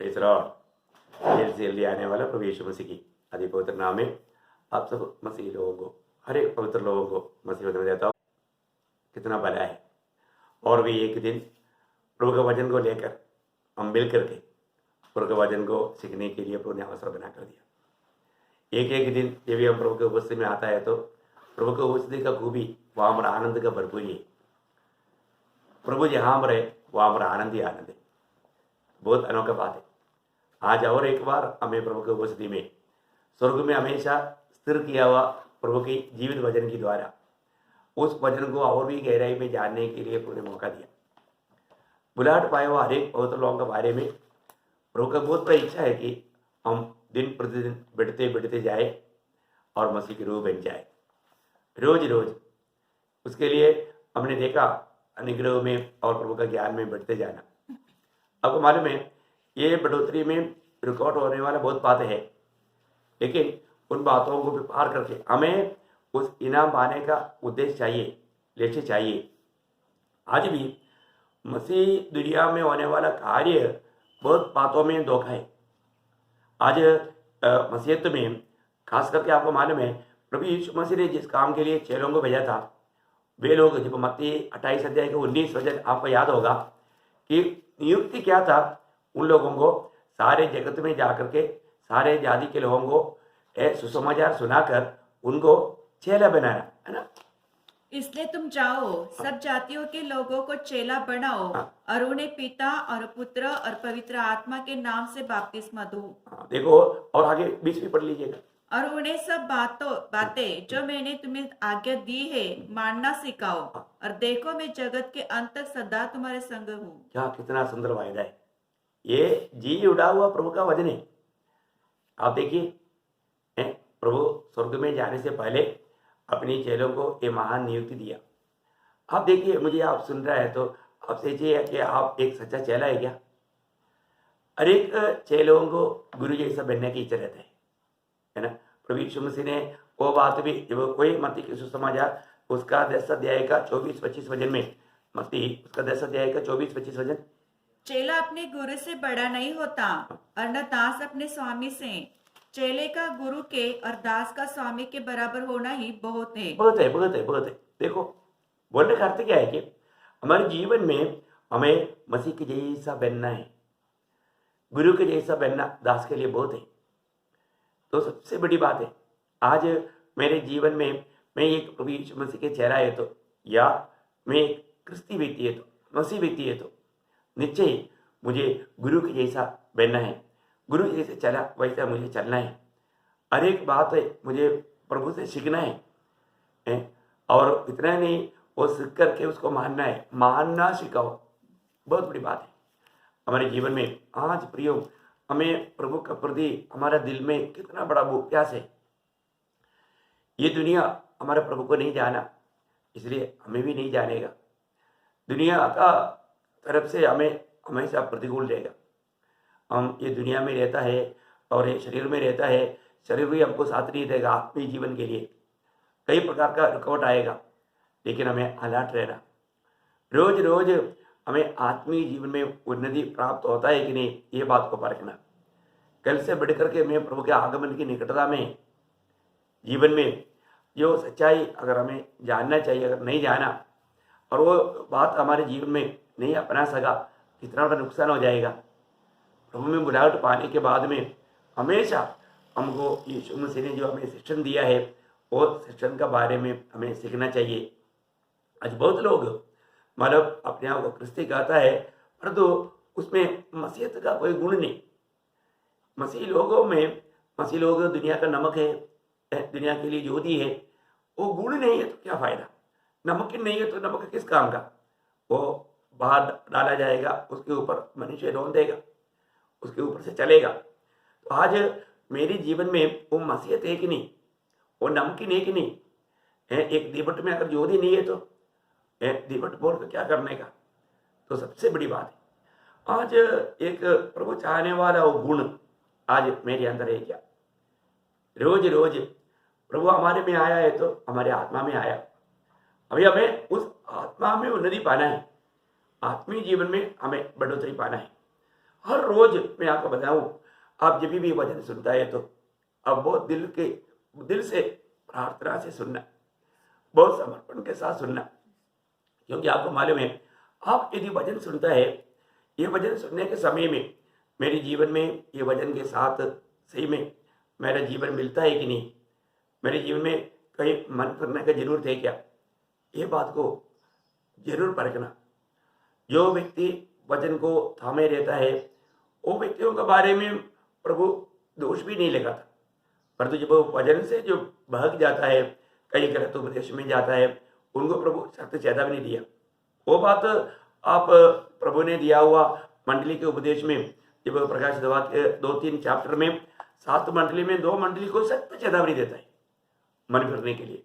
Praise Lord. जल्द से जल्दी आने वाला प्रभु यीशु मसीह की अति पवित्र नाम में आप सब मसीह लोगों को, हर एक पवित्र लोगों को मसीह वचन देता हूँ। कितना भला है। और भी एक दिन प्रभु का वचन को लेकर हम मिल करके प्रभु के वचन को सीखने के लिए प्रभु ने अवसर बना कर दिया। एक एक दिन जब भी हम प्रभु के उपस्थिति में आता है तो प्रभु के उपस्थिति का खूबी वहाँ हमारा आनंद का भरपूर है। प्रभु जहाँ पर है वहाँ हमारा आनंद ही आनंद है। बहुत अनोखा बात है। आज और एक बार हमें प्रभु की उपस्थिति में स्वर्ग में हमेशा स्थिर किया हुआ प्रभु की जीवित वचन के द्वारा उस वचन को और भी गहराई में जानने के लिए प्रभु ने मौका दिया। बुलाहट पाए हुआ हर एक पवित्र लोगों के बारे में प्रभु का बहुत बड़ी इच्छा है कि हम दिन प्रतिदिन बढ़ते बढ़ते जाए और मसीह की रूह बन जाए रोज रोज। उसके लिए हमने देखा अनुग्रह में और प्रभु का ज्ञान में बढ़ते जाना। आपको मालूम है ये बढ़ोतरी में रिकॉर्ड होने वाला बहुत बातें है, लेकिन उन बातों को भी पार करके हमें उस इनाम पाने का उद्देश्य चाहिए, लक्ष्य चाहिए। आज भी मसीह दुनिया में होने वाला कार्य बहुत बातों में धोखा है। आज मसीहत में खास करके आपको मालूम है प्रभु यीशु मसीह ने जिस काम के लिए चेलों को भेजा था, वे लोग जब मत्ती 28 अध्याय के 19 वचन आपको याद होगा कि नियुक्ति क्या था, उन लोगों को सारे जगत में जाकर के सारे जाति के लोगों को सुसमाचार सुनाकर उनको चेला बनाना है ना। इसलिए तुम जाओ, सब जातियों के लोगों को चेला बनाओ और उन्हें पिता और पुत्र और पवित्र आत्मा के नाम से बपतिस्मा दो। देखो और आगे 20 भी पढ़ लीजिएगा। और उन्हें सब बातें जो मैंने तुम्हें आज्ञा दी है मानना सिखाओ, और देखो मैं जगत के अंत तक सदा तुम्हारे संग हूँ। क्या कितना सुंदर वायदा है। ये जी उड़ा हुआ प्रभु का वचन है। आप देखिए प्रभु स्वर्ग में जाने से पहले अपनी चेलों को ये महान नियुक्ति दिया। आप देखिए, मुझे आप सुन रहा है तो आप सोचिए कि आप एक सच्चा चेला है क्या? हर एक चेलों को गुरु जैसा बनने की इच्छा रहता है ना। प्रभु यीशु मसीह ने वो बात भी जब कोई मत्ती के सुसमाचार उसका 10 अध्याय का 24-25 वचन में, मत्ती उसका 10 अध्याय का 24-25 वचन, चेला अपने गुरु से बड़ा नहीं होता और न दास अपने स्वामी से। चेले का गुरु के और दास का स्वामी के बराबर होना ही बहुत है। बहुत है, बहुत है, बहुत है। देखो बोलने का अर्थ क्या है कि हमारे जीवन में हमें मसीह के जैसा बनना है, गुरु के जैसा बनना दास के लिए बहुत है। तो सबसे बड़ी बात है आज मेरे जीवन में मैं एक प्रभु यीशु मसीह के चेहरा है तो, या मैं एक क्रिस्ती व्यक्ति है तो, मसीह व्यक्ति है तो निश्चय मुझे गुरु के जैसा बनना है। गुरु जैसे चला वैसा मुझे चलना है। हर एक बात है मुझे प्रभु से सीखना है और इतना नहीं, वो सीख करके उसको मानना है। मानना सिखाओ, बहुत बड़ी बात है हमारे जीवन में। आज प्रियो, हमें प्रभु के प्रति हमारा दिल में कितना बड़ा प्यास है। ये दुनिया हमारे प्रभु को नहीं जाना, इसलिए हमें भी नहीं जानेगा। दुनिया का तरफ से हमें हमेशा प्रतिकूल रहेगा। हम ये दुनिया में रहता है और ये शरीर में रहता है, शरीर भी हमको साथ नहीं देगा। आत्मीय जीवन के लिए कई प्रकार का रुकावट आएगा, लेकिन हमें अलर्ट रहना। रोज रोज हमें आत्मीय जीवन में उन्नति प्राप्त होता है कि नहीं, ये बात को परखना। कल से बढ़ करके मैं प्रभु के आगमन की निकटता में जीवन में जो सच्चाई अगर हमें जानना चाहिए, अगर नहीं जाना और वो बात हमारे जीवन में नहीं अपना सका, कितना बड़ा नुकसान हो जाएगा। प्रभु में बुलाहट पाने के बाद में हमेशा हमको यीशु मसीह ने जो हमें शिक्षण दिया है वो शिक्षण के बारे में हमें सीखना चाहिए। आज बहुत लोग मतलब अपने आप को क्रिस्ती कहता है, परंतु उसमें मसीहत का कोई गुण नहीं। मसीह लोग दुनिया का नमक है, दुनिया के लिए ज्योति है। वो गुण नहीं है तो क्या फायदा? नमक नहीं है तो नमक किस काम का? वो बाहर डाला जाएगा, उसके ऊपर मनुष्य रोन देगा, उसके ऊपर से चलेगा। तो आज मेरे जीवन में वो मसीहत है कि नहीं, वो नमकीन है कि नहीं है? एक दीपट में अगर ज्योति नहीं है तो दीपट बोल कर क्या करने का? तो सबसे बड़ी बात है आज एक प्रभु चाहने वाला वो गुण आज मेरे अंदर है क्या? रोज रोज प्रभु हमारे में आया है तो हमारे आत्मा में आया। अभी हमें उस आत्मा में उन्नति पाना है, आत्मीय जीवन में हमें बढ़ोतरी पाना है। हर रोज मैं आपको बताऊं, आप जब भी वचन सुनता है तो अब बहुत दिल से प्रार्थना से सुनना, बहुत समर्पण के साथ सुनना, क्योंकि आपको मालूम है आप यदि वचन सुनता है, ये वचन सुनने के समय में मेरे जीवन में ये वचन के साथ सही में मेरा जीवन मिलता है कि नहीं, मेरे जीवन में कहीं मन करने की जरूरत है क्या, ये बात को जरूर परखना। जो व्यक्ति वचन को थामे रहता है वो व्यक्तियों के बारे में प्रभु दोष भी नहीं लगाता, परंतु जब वो वचन से जो भाग जाता है, कई गलत उपदेश में जाता है, उनको प्रभु सख्त चेतावनी दिया। वो बात आप प्रभु ने दिया हुआ मंडली के उपदेश में, जब प्रकाश दवात के 2-3 चैप्टर में 7 मंडली में 2 मंडली को सख्त चेतावनी देता है मन फिरने के लिए।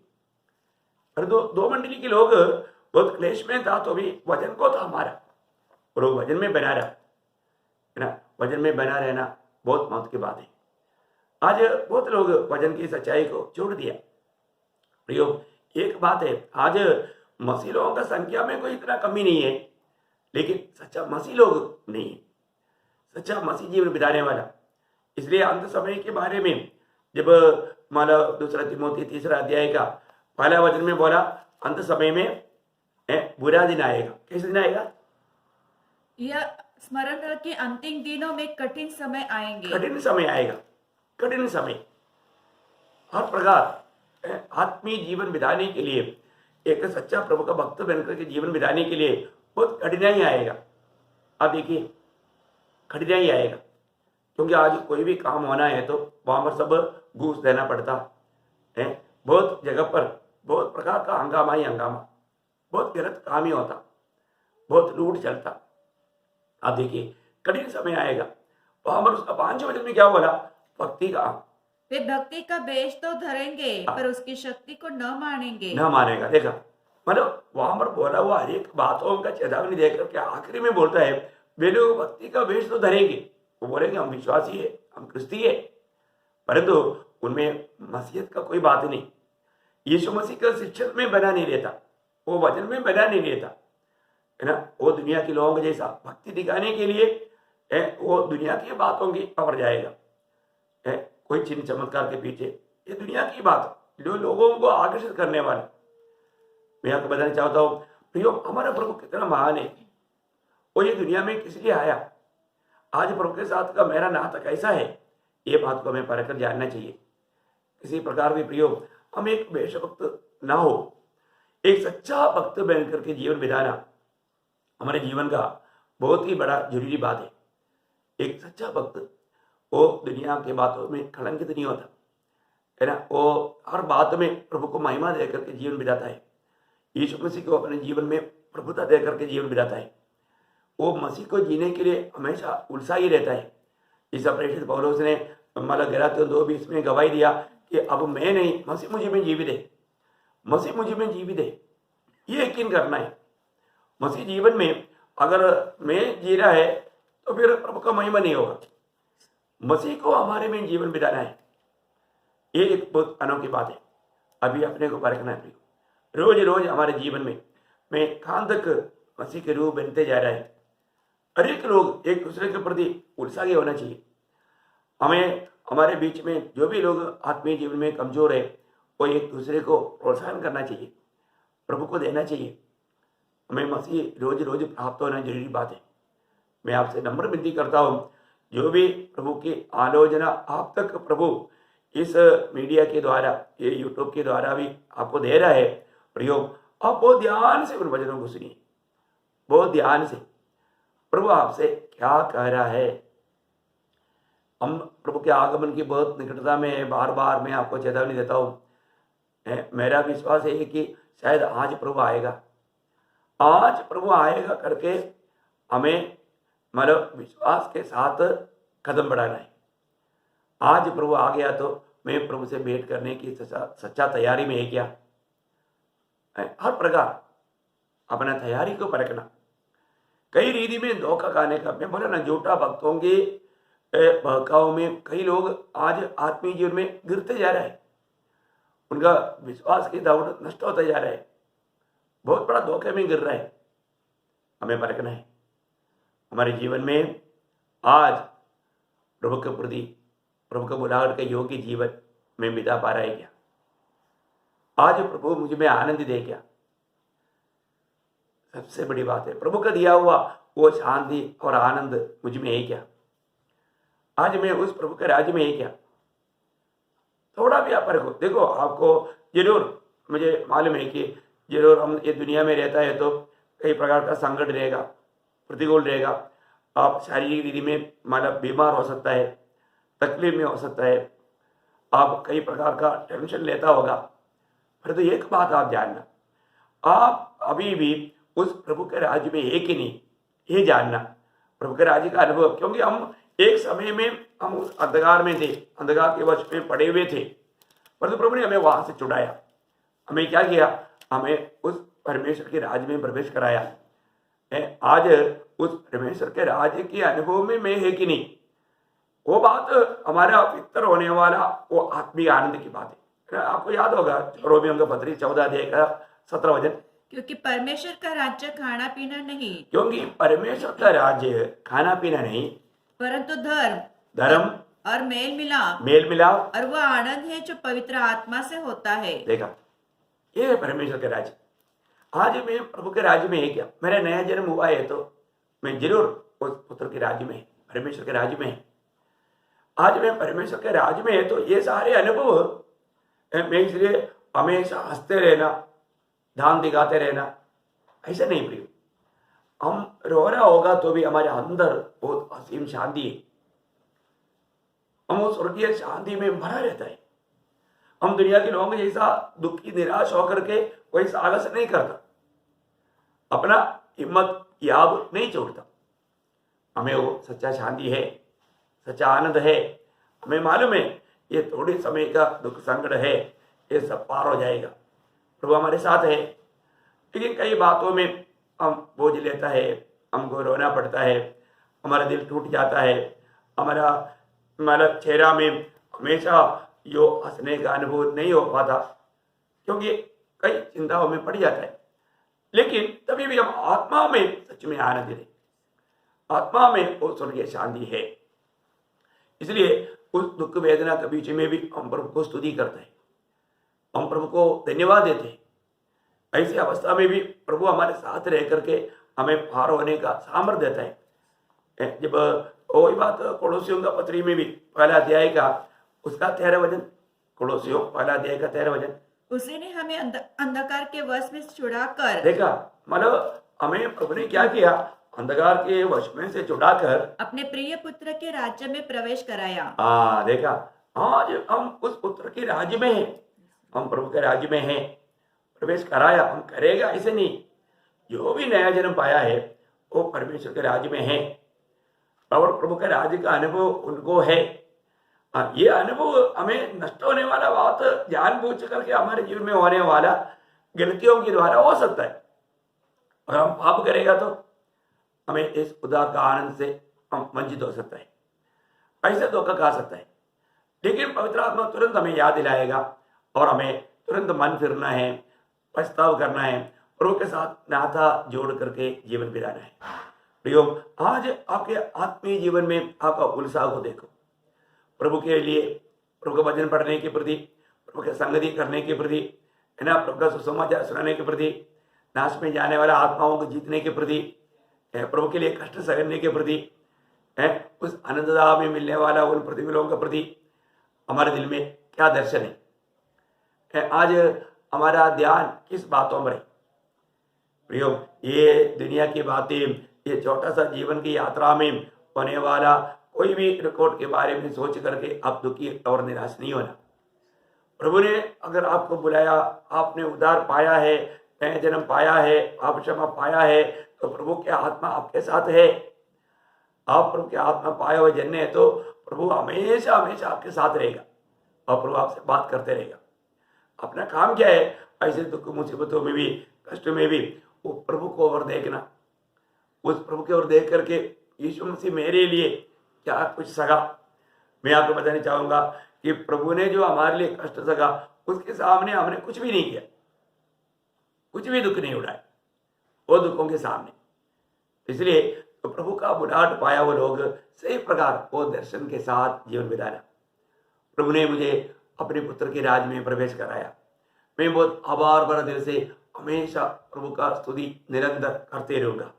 पर दो मंडली के लोग बहुत क्लेश में था तो भी वचन को था हमारा, और वो वचन में बना रहा है ना। वचन में बना रहना बहुत महत्व की बात है। आज बहुत लोग वचन की सच्चाई को छोड़ दिया। प्रयोग एक बात है, आज मसीह लोगों का संख्या में कोई इतना कमी नहीं है, लेकिन सच्चा मसीह लोग नहीं है, सच्चा मसीह जीवन बिताने वाला। इसलिए अंत समय के बारे में जब माला 2 तिमोथी 3 अध्याय का पहला वचन में बोला, अंत समय में बुरा दिन आएगा। कैसे दिन आएगा? यह स्मरण रख कि अंतिम दिनों में कठिन समय आएंगे। कठिन समय आएगा, कठिन समय। हर प्रकार आत्मीय जीवन बिताने के लिए, एक सच्चा प्रभु का भक्त बनकर के जीवन बिताने के लिए बहुत कठिनाई आएगा। आप देखिए कठिनाई आएगा, क्योंकि आज कोई भी काम होना है तो वहां पर सब घूस देना पड़ता है। बहुत जगह पर बहुत प्रकार का हंगामा ही हंगामा, बहुत गलत काम ही होता, बहुत लूट चलता। आप देखिए कठिन समय आएगा। वहां पर उसका 5 वचन में क्या बोला? भक्ति का, वे भक्ति का बेश तो धरेंगे पर उसकी शक्ति को न मानेंगे। न मानेगा। देखा, मतलब वहां पर बोला हुआ हर एक बातों का चेतावनी देकर के आखिरी में बोलता है, वे लोग भक्ति का वेश तो धरेंगे, वो बोलेंगे हम विश्वासी है, हम क्रिस्ती है, परंतु उनमें मसीहत का कोई बात नहीं। यीशु मसीह का शिक्षण में बना नहीं रहता, वो वचन में बना नहीं रहता, है ना। वो दुनिया के लोगों के जैसा भक्ति दिखाने के लिए वो दुनिया की बातों की ओर जाएगा, कोई चिन्ह चमत्कार के पीछे, ये दुनिया की बात जो लोगों को आकर्षित करने वाला। मैं आपको बताना चाहता हूँ प्रियो, हमारा प्रभु कितना महान है। वो ये दुनिया में किस लिए आया, आज प्रभु के साथ का मेरा नाता कैसा है, ये बात को हमें परखकर जानना चाहिए। किसी प्रकार भी प्रियो हम एक बेशभक्त ना हो, एक सच्चा भक्त बनकर के जीवन बिताना हमारे जीवन का बहुत ही बड़ा जरूरी बात है। एक सच्चा भक्त वो दुनिया के बातों में कलंकित नहीं होता, है ना। वो हर बात में प्रभु को महिमा देकर के जीवन बिताता है। यीशु मसीह को अपने जीवन में प्रभुता देकर के जीवन बिताता है। वो मसीह को जीने के लिए हमेशा उत्साही रहता है। इस प्रेषित पौलुस ने माला गलातियों 2:20 में गवाही दिया कि अब मैं नहीं, मसीह मुझे में जीवित है, मसीह मुझे में जीवित है। ये यकीन करना है। मसीह जीवन में अगर मैं जी रहा है तो फिर प्रभु का महिमा नहीं होगा। मसीह को हमारे में जीवन बिताना है, ये एक बहुत अनोखी बात है। अभी अपने को परखना है। रोज रोज हमारे जीवन में मैं कहाँ तक मसीह के रूप बनते जा रहा है। हर एक लोग एक दूसरे के प्रति उत्साही होना चाहिए। हमें हमारे बीच में जो भी लोग आत्मीय जीवन में कमजोर है, वो एक दूसरे को प्रोत्साहन करना चाहिए, प्रभु को देना चाहिए। हमें मसीह रोज रोज प्राप्त होना जरूरी बात है। मैं आपसे नम्र विनती करता हूँ, जो भी प्रभु की आलोचना आप तक प्रभु इस मीडिया के द्वारा, ये यूट्यूब के द्वारा भी आपको दे रहा है प्रयोग, आप बहुत ध्यान से उन वचनों को सुनिए, बहुत ध्यान से प्रभु आपसे क्या कह रहा है। हम प्रभु के आगमन की बहुत निकटता में बार बार मैं आपको चेतावनी देता हूँ। मेरा विश्वास है कि शायद आज प्रभु आएगा, आज प्रभु आएगा करके हमें मतलब विश्वास के साथ कदम बढ़ाना है। आज प्रभु आ गया तो मैं प्रभु से भेंट करने की सच्चा तैयारी में है क्या। हर प्रकार अपना तैयारी को परखना। कई रीति में धोखा खाने का, मैं बोला ना, झूठा भक्तों के बहकाव में कई लोग आज आत्मीय जीवन में गिरते जा रहे हैं। उनका विश्वास की दौड़ नष्ट होता जा रहा है, बहुत बड़ा धोखे में गिर रहा है। हमें परखना है। हमारे जीवन में आज प्रभु के प्रति, प्रभु के बुलाहट के योग्य जीवन में बिता पा रहा है क्या? आज प्रभु मुझ में आनंद दे क्या? सबसे बड़ी बात है, प्रभु का दिया हुआ वो शांति और आनंद मुझ में है क्या? आज मैं उस प्रभु के राज्य में है क्या? थोड़ा भी आप परखो। देखो, आपको जरूर, मुझे मालूम है कि जरूर हम ये दुनिया में रहता है तो कई प्रकार का संकट रहेगा, प्रतिकूल रहेगा। आप शारीरिक रीति में मतलब बीमार हो सकता है, तकलीफ में हो सकता है, आप कई प्रकार का टेंशन लेता होगा। फिर तो एक बात आप जानना, आप अभी भी उस प्रभु के राज्य में है कि नहीं, ये जानना, प्रभु के राज्य का अनुभव। क्योंकि हम एक समय में हम उस अंधकार में थे, अंधकार के वश में पड़े हुए थे, परंतु प्रभु ने हमें वहां से छुड़ाया। हमें क्या किया? हमें उस परमेश्वर के राज्य में प्रवेश कराया। आज उस परमेश्वर के राज्य के अनुभव में मैं है कि नहीं, वो बात हमारा पितर होने वाला वो आत्मिक आनंद की बात है। आपको याद होगा रोमियों का पत्री 14 अध्याय का 17 वचन, क्योंकि परमेश्वर का राज्य खाना पीना नहीं, क्योंकि परमेश्वर का राज्य खाना पीना नहीं, परंतु धर्म धर्म और मेल मिलाप मेल मिलाप और वह आनंद है जो पवित्र आत्मा से होता है। देखा, ये है परमेश्वर का राज्य। आज मैं प्रभु के राज्य में है क्या? मेरा नया जन्म हुआ है तो मैं जरूर उस पुत्र के राज्य में, परमेश्वर के राज्य में है। आज मैं परमेश्वर के राज्य में है तो ये सारे अनुभव मैं इसलिए हमेशा हंसते रहना, धान दिखाते रहना, ऐसा नहीं प्रिय। हम रो रहा होगा तो भी हमारे अंदर बहुत असीम शांति है। हम उस स्वर्गीय शांति में भरा रहता है। हम दुनिया के लोगों जैसा दुखी निराश होकर के कोई साहस नहीं करता, अपना हिम्मत याब नहीं छोड़ता। हमें वो सच्चा शांति है, सच्चा आनंद है। हमें मालूम है ये थोड़े समय का दुख संकट है, ये सब पार हो जाएगा, प्रभु हमारे साथ है। लेकिन कई बातों में हम बोझ लेता है, हमको रोना पड़ता है, हमारा दिल टूट जाता है, हमारा चेहरा में हमेशा जो हंसने का अनुभव नहीं हो पाता, क्योंकि कई चिंताओं में पड़ जाता है। लेकिन तभी भी हम आत्मा में सच में आनंद है, आत्मा में वो स्वर्गीय शांति है। इसलिए उस दुख वेदना के बीच में भी हम प्रभु को स्तुति करते हैं, हम प्रभु को धन्यवाद देते हैं। ऐसी अवस्था में भी प्रभु हमारे साथ रह करके हमें पार होने का सामर्थ्य देता है। जब वही बात कोलोसियों का पत्री में भी पहला अध्याय का उसका 13 वचन, कोलोसियों पहला अध्याय का 13 वचन, उसी हमें अंधकार के वश में छुड़ाकर, देखा मतलब हमें प्रभु ने क्या किया? अंधकार के वश में से छुड़ाकर अपने प्रिय पुत्र के राज्य में प्रवेश कराया। देखा, आज हम उस पुत्र के राज्य में हैं, हम प्रभु के राज्य में हैं, प्रवेश कराया। हम करेगा ऐसे नहीं, जो भी नया जन्म पाया है वो परमेश्वर के राज्य में है और प्रभु के राज्य का अनुभव उनको है। ये अनुभव हमें नष्ट होने वाला बात जानबूझ करके हमारे जीवन में होने वाला गलतियों के द्वारा हो सकता है। अगर हम पाप करेगा तो हमें इस उदार का आनंद से हम वंचित हो सकता है, ऐसे धोखा खा सकता है। लेकिन पवित्र आत्मा तुरंत हमें याद दिलाएगा और हमें तुरंत मन फिरना है, पछताव करना है, प्रभु के साथ नाता जोड़ करके जीवन बिताना है। प्रियो, आज आपके आत्मीय जीवन में आपका उत्साह को देखो, प्रभु के लिए, प्रभु का वचन पढ़ने के प्रति, प्रभु के संगति करने के प्रति, है ना, प्रभु का सुसमाचार सुनाने के प्रति, नाश में जाने वाला आत्माओं को जीतने के प्रति, प्रभु के लिए कष्ट सहने के प्रति, उस आनंददा में मिलने वाला उन प्रतिफलों के प्रति हमारे दिल में क्या दर्शन है? आज हमारा ध्यान किस बातों में है? प्रियो, ये दुनिया की बातें, ये छोटा सा जीवन की यात्रा में होने वाला कोई भी रिकॉर्ड के बारे में सोच करके आप दुखी और निराश नहीं होना। प्रभु ने अगर आपको बुलाया, आपने उद्धार पाया है, नया जन्म पाया है, आप क्षमा पाया है, तो प्रभु की आत्मा आपके साथ है। आप प्रभु की आत्मा पाए हुए जन्ने हैं तो प्रभु हमेशा हमेशा आपके साथ रहेगा और प्रभु आपसे बात करते रहेगा। अपना काम क्या है? ऐसे दुख मुसीबतों में भी, कष्ट में भी वो प्रभु को और देखना, उस प्रभु की ओर देख करके यीशु मसीह मेरे लिए क्या कुछ सगा। मैं आपको बताना चाहूंगा कि प्रभु ने जो हमारे लिए कष्ट सगा, उसके सामने हमने कुछ भी नहीं किया, कुछ भी दुख नहीं उड़ाया वो दुखों के सामने। इसलिए तो प्रभु का बुलाहट पाया वो लोग सही प्रकार वो दर्शन के साथ जीवन बिताना। प्रभु ने मुझे अपने पुत्र के राज में प्रवेश कराया। मैं बहुत आभार भरा दिल से हमेशा प्रभु का स्तुति निरंतर करते रहूंगा।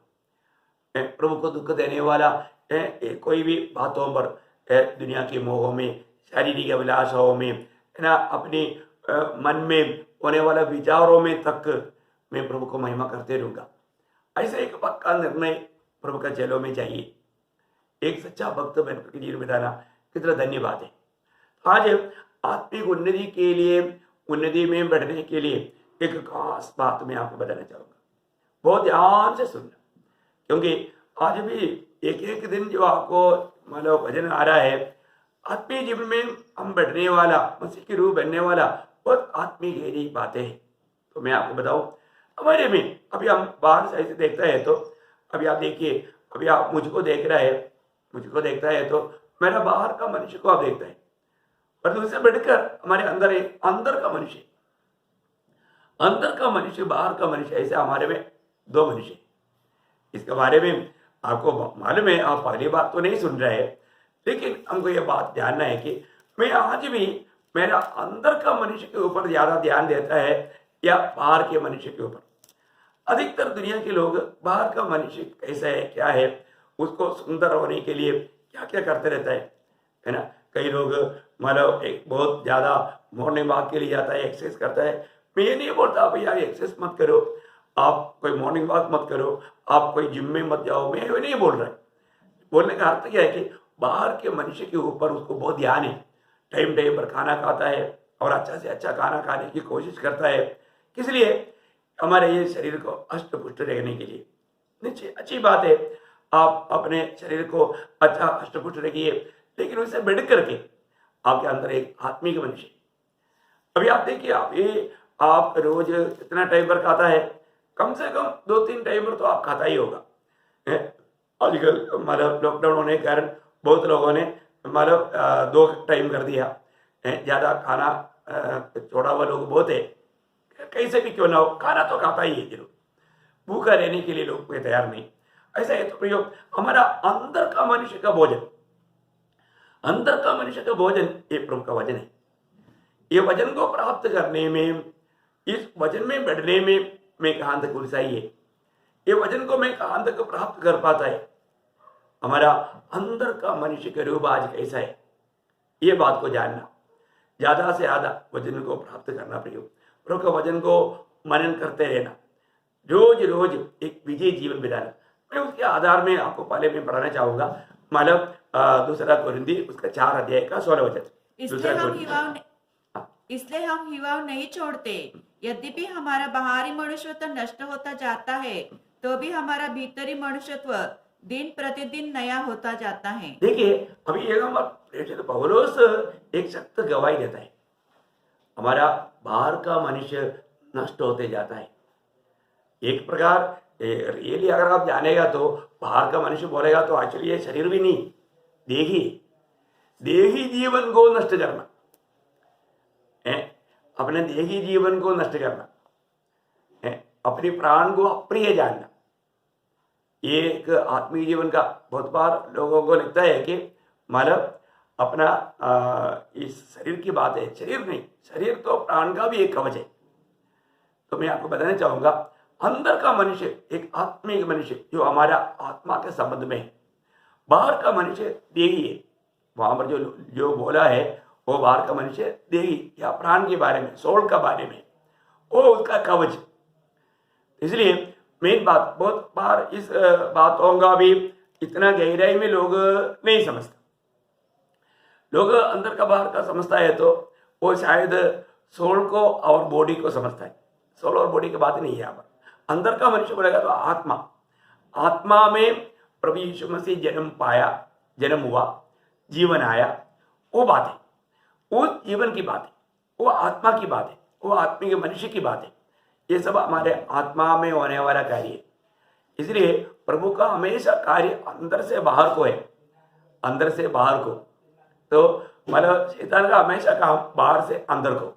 प्रभु को दुख देने वाला कोई भी बातों पर, दुनिया के मोहों में, शारीरिक अभिलाषाओं में, है ना, अपने मन में होने वाला विचारों में तक मैं प्रभु को महिमा करते रहूंगा। ऐसा एक पक्का निर्णय प्रभु का चेलों में चाहिए। एक सच्चा भक्त बनकर के जीवन बिताना कितना धन्य बात है। आज आत्मिक उन्नति के लिए, उन्नति में बढ़ने के लिए एक खास बात मैं आपको बताना चाहूंगा। बहुत ध्यान से सुनना, क्योंकि आज भी एक एक दिन जो आपको मतलब वजन आ रहा है, आत्मीय जीवन में हम बढ़ने वाला, मसीह के रूप बनने वाला बहुत आत्मीय गहरी बातें हैं। तो मैं आपको बताऊं, हमारे में अभी हम बाहर से ऐसे देखता है तो अभी आप देखिए, अभी आप मुझको देख रहा है, मुझको देखता है तो मेरा बाहर का मनुष्य को आप देखता है, पर उससे बढ़कर हमारे अंदर एक अंदर का मनुष्य, अंदर का मनुष्य, बाहर का मनुष्य, ऐसे हमारे में दो मनुष्य। इसके बारे में आपको मालूम है, आप पहली बार तो नहीं सुन रहे हैं, लेकिन हमको ये बात जानना है कि मैं आज भी मेरा अंदर का मनुष्य के ऊपर ज्यादा ध्यान देता है या बाहर के मनुष्य के ऊपर। अधिकतर दुनिया के लोग बाहर का मनुष्य कैसा है, क्या है, उसको सुंदर होने के लिए क्या क्या करते रहता है ना। कई लोग मतलब एक बहुत ज्यादा मॉर्निंग वॉक के लिए जाता है, एक्सरसाइज करता है। मैं ये नहीं बोलता भैया एक्सरसाइज मत करो, आप कोई मॉर्निंग वॉक मत करो, आप कोई जिम में मत जाओ, मैं ये नहीं बोल रहा। बोलने का अर्थ क्या है कि बाहर के मनुष्य के ऊपर उसको बहुत ध्यान है, टाइम टाइम पर खाना खाता है और अच्छा से अच्छा खाना खाने की कोशिश करता है। किस लिए? हमारे ये शरीर को अष्ट पुष्ट रहने के लिए। नीचे अच्छी बात है, आप अपने शरीर को अच्छा अष्ट पुष्ट रखिए, लेकिन उससे बढ़ करके आपके अंदर एक आत्मिक मनुष्य। अभी आप देखिए, आप रोज कितना टाइम पर खाता है? कम से कम 2-3 टाइम पर तो आप खाता ही होगा। आजकल मतलब लॉकडाउन होने के कारण बहुत लोगों ने मतलब 2 टाइम कर दिया। ज्यादा खाना छोड़ा हुआ लोग बहुत है, कैसे भी क्यों ना हो खाना तो खाता ही है जरूर, भूखा रहने के लिए लोग कोई तैयार नहीं। ऐसा है तो प्रयोग हमारा अंदर का मनुष्य का भोजन, अंदर का मनुष्य का भोजन ये प्रभु का वचन है। ये वचन को प्राप्त करने में, इस वचन में बढ़ने में मैं कहां तक उलझाई है, ये वचन को मैं कहां तक प्राप्त कर पाता है, हमारा अंदर का मनुष्य का रूप आज कैसा है, ये बात को जानना, ज्यादा से ज्यादा वचन को प्राप्त करना, प्रभु का वचन को मनन करते रहना, रोज रोज एक विजय जीवन बिताना। मैं उसके आधार में आपको पहले मैं पढ़ाना चाहूंगा, मतलब 2 कोरिन्थी उसका 4 अध्याय का 16 वचन। इसलिए हम हिवाव नहीं छोड़ते, यद्यपि हमारा बाहरी मनुष्यत्व नष्ट होता जाता है, तो भी हमारा भीतरी मनुष्यत्व दिन प्रतिदिन नया होता जाता है। देखिए, अभी एक पौलुस एक सख्त गवाही देता है, हमारा बाहर का मनुष्य नष्ट होते जाता है। एक प्रकार रियली अगर आप जानेगा तो बाहर का मनुष्य बोलेगा तो एक्चुअली ये शरीर भी नहीं, देही जीवन को नष्ट करना, अपने देही जीवन को नष्ट करना, अपने प्राण को अप्रिय जानना, ये एक आत्मीय जीवन का बहुत बार लोगों को लगता है कि मतलब अपना इस शरीर की बात है, शरीर नहीं, शरीर तो प्राण का भी एक कवच है। तो मैं आपको बताना चाहूंगा, अंदर का मनुष्य एक आत्मिक मनुष्य जो हमारा आत्मा के संबंध में है, बाहर का मनुष्य देही है। वहां पर जो बोला है वो बाहर का मनुष्य देही या प्राण के बारे में, सोल का बारे में, वो उसका कवच। इसलिए मेन बात, बहुत बार इस बातों का भी इतना गहराई में लोग नहीं समझते। लोग अंदर का बाहर का समझता है तो वो शायद सोल को और बॉडी को समझता है। सोल और बॉडी की बात नहीं है यहाँ पर। अंदर का मनुष्य बोलेगा तो आत्मा, आत्मा में प्रभु यीशु मसीह जन्म पाया, जन्म हुआ, जीवन आया, वो बात है, वो जीवन की बात है, वो आत्मा की बात है, वो आत्मिक मनुष्य की बात है। ये सब हमारे आत्मा में होने वाला कार्य है। इसलिए प्रभु का हमेशा कार्य अंदर से बाहर को है, अंदर से बाहर को। तो मतलब शैतान का हमेशा काम बाहर से अंदर को।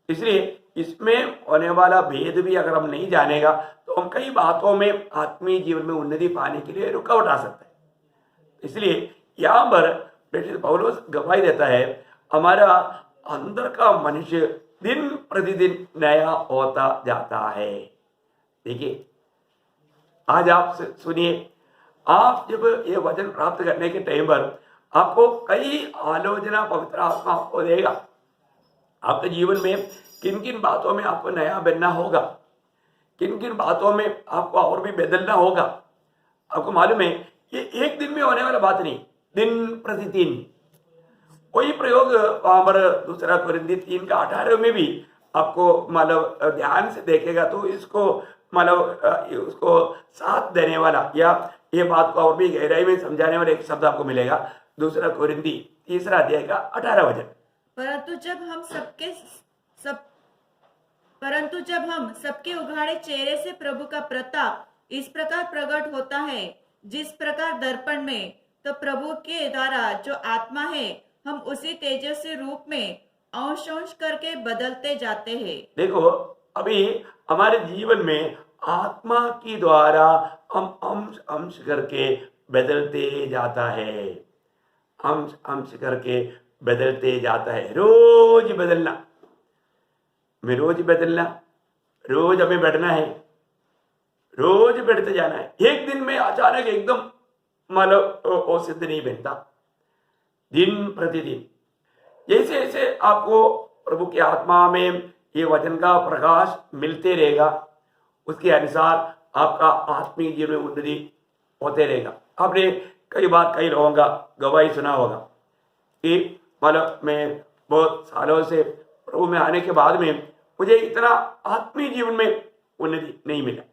इसलिए इसमें होने वाला भेद भी अगर हम नहीं जानेगा तो हम कई बातों में आत्मीय जीवन में उन्नति पाने के लिए रुकावट आ सकता है। इसलिए यहाँ पर प्रेरित पौलुस गवाही देता है, हमारा अंदर का मनुष्य दिन प्रतिदिन नया होता जाता है। देखिए, आज आप सुनिए, आप जब ये वचन प्राप्त करने के टाइम पर आपको कई आलोचना पवित्र आत्मा आपको देगा। आपके जीवन में किन किन बातों में आपको नया बनना होगा, किन किन बातों में आपको और भी बदलना होगा। आपको मालूम है, ये एक दिन में होने वाला बात नहीं, दिन प्रतिदिन। वही प्रयोग वहां पर दूसरा कोरिन्थी 3:18 में भी आपको मतलब ध्यान से देखेगा तो इसको मतलब उसको साथ देने वाला या ये बात को और भी गहराई में समझाने वाला एक शब्द आपको मिलेगा। दूसरा कोरिन्थी 3:18 वचन। परंतु जब हम सबके उघाड़े चेहरे से प्रभु का प्रताप इस प्रकार प्रकट होता है, जिस प्रकार दर्पण में, तो प्रभु के द्वारा जो आत्मा है, हम उसी तेजस्वी रूप में अंश अंश करके बदलते जाते हैं। देखो, अभी हमारे जीवन में आत्मा की द्वारा हम अंश अंश करके बदलते जाता है, अंश अंश करके बदलते जाता है। रोज बदलना, मैं रोज बदलना, रोज हमें बैठना है, रोज बैठते जाना है। एक दिन में अचानक एकदम मतलब वो सिद्ध नहीं बनता, दिन प्रतिदिन जैसे जैसे आपको प्रभु की आत्मा में ये वचन का प्रकाश मिलते रहेगा, उसके अनुसार आपका आत्मीय जीवन में उन्नति होते रहेगा। आपने कई बार कई लोगों का गवाही सुना होगा कि मतलब मैं बहुत सालों से प्रभु में आने के बाद में मुझे इतना आत्मीय जीवन में उन्नति नहीं मिला।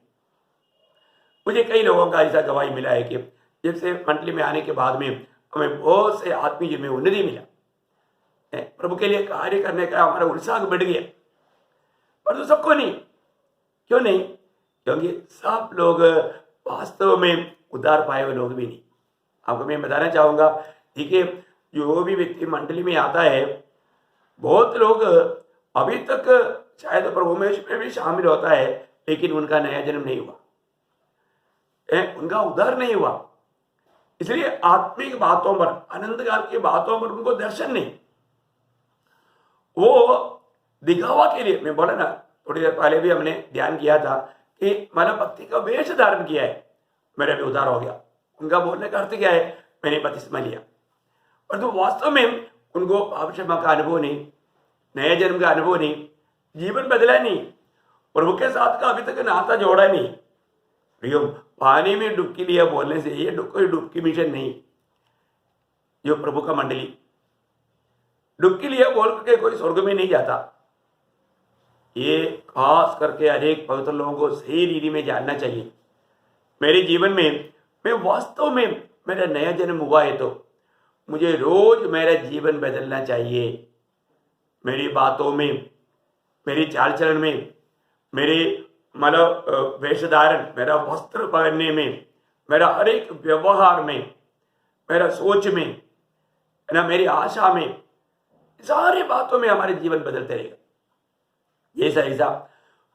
मुझे कई लोगों का ऐसा गवाही मिला है कि जब से मंडली में आने के बाद में हमें बहुत से आत्मीय जीवन में उन्नति मिला, प्रभु के लिए कार्य करने का हमारा उत्साह बढ़ गया। पर तो सबको नहीं। क्यों नहीं? क्योंकि सब लोग वास्तव में उद्धार पाए हुए लोग भी नहीं। आपको मैं बताना चाहूंगा, देखिए, जो भी व्यक्ति मंडली में आता है, बहुत लोग अभी तक शायद प्रभु में भी शामिल होता है, लेकिन उनका नया जन्म नहीं हुआ, उनका उद्धार नहीं हुआ। इसलिए आत्मिक बातों पर, अनंत काल की बातों पर उनको दर्शन नहीं। वो दिखावा के लिए, मैं बोला ना थोड़ी देर पहले भी हमने ध्यान किया था कि मैंने भक्ति का वेश धारण किया है, मेरा भी उद्धार हो गया। उनका बोलने का अर्थ क्या है? मैंने बपतिस्मा लिया। और तो वास्तव में उनको पाप क्षमा का अनुभव नहीं, नए जन्म का अनुभव नहीं, जीवन बदला नहीं, प्रभु के साथ का अभी तक नाता जोड़ा नहीं। प्रियो, पानी में डुबकी लिया बोलने से ये कोई डुबकी मिशन नहीं। जो प्रभु का मंडली डुबकी लिया बोल करके कोई स्वर्ग में नहीं जाता। ये खास करके अनेक पवित्र लोगों को सही रीति में जानना चाहिए। मेरे जीवन में मैं वास्तव में मेरा नया जन्म हुआ है तो मुझे रोज मेरा जीवन बदलना चाहिए। मेरी बातों में, मेरी चाल चलन में, मेरे मतलब वेश धारण, मेरा वस्त्र पहनने में, मेरा हर एक व्यवहार में, मेरा सोच में, ना मेरी आशा में, सारी बातों में हमारे जीवन बदलते रहेगा। जैसा ऐसा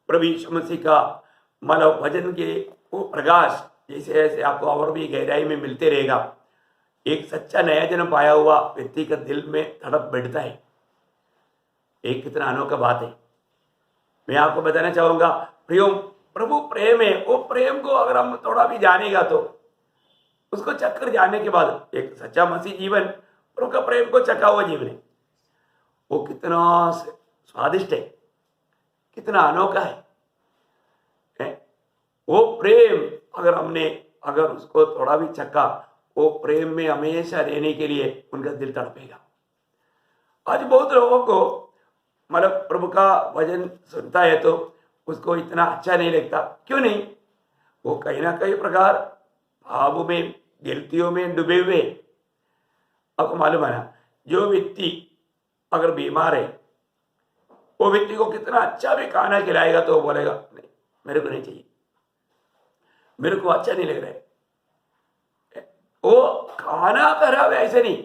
प्रभु यीशु मसीह का मतलब वचन के वो प्रकाश जैसे जैसे आपको और भी गहराई में मिलते रहेगा, एक सच्चा नया जन्म पाया हुआ व्यक्ति का दिल में तड़प बैठता है। एक कितना अनोखा बात है। मैं आपको बताना चाहूंगा, प्रियो, प्रभु प्रेम है। वो प्रेम को अगर हम थोड़ा भी जानेगा तो उसको चक्कर जाने के बाद एक सच्चा मसीह जीवन, प्रभु का प्रेम को चखा हुआ जीवन है, वो कितना स्वादिष्ट है, कितना अनोखा है। वो प्रेम अगर उसको थोड़ा भी चखा, वो प्रेम में हमेशा रहने के लिए उनका दिल तड़पेगा। आज बहुत लोगों को मतलब प्रभु का वचन सुनता है तो उसको इतना अच्छा नहीं लगता। क्यों नहीं? वो कहीं ना कहीं प्रकार भावों में, गलतियों में डूबे हुए। आपको मालूम है ना, जो व्यक्ति अगर बीमार है, वो व्यक्ति को कितना अच्छा भी खाना खिलाएगा तो वो बोलेगा नहीं, मेरे को नहीं चाहिए, मेरे को अच्छा नहीं लग रहा है। वो खाना खराब है ऐसे नहीं,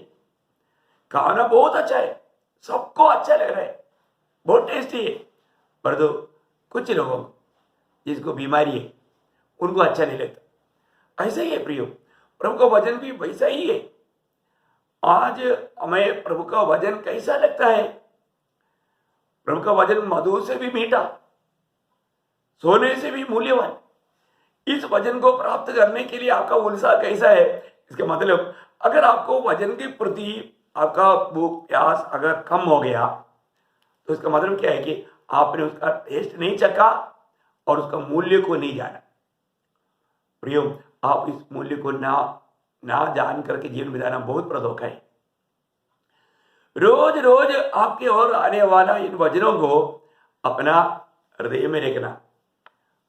खाना बहुत अच्छा है, सबको अच्छा लग रहा है, बहुत टेस्टी है, परंतु कुछ लोगों को जिसको बीमारी है उनको अच्छा नहीं लगता। ऐसा ही है प्रियो, प्रभु का वचन भी वैसा ही है। आज हमें प्रभु का वचन कैसा लगता है? प्रभु का वचन मधु से भी मीठा, सोने से भी मूल्यवान। इस वचन को प्राप्त करने के लिए आपका उत्साह कैसा है? इसका मतलब अगर आपको वचन के प्रति आपका भूख प्यास अगर कम हो गया तो इसका मतलब क्या है कि आपने उसका टेस्ट नहीं चखा और उसका मूल्य को नहीं जाना। प्रियो, आप इस मूल्य को ना जान करके जीवन बिताना बहुत बड़ा धोखा है। रोज रोज आपके और आने वाला इन वचनों को अपना हृदय में रखना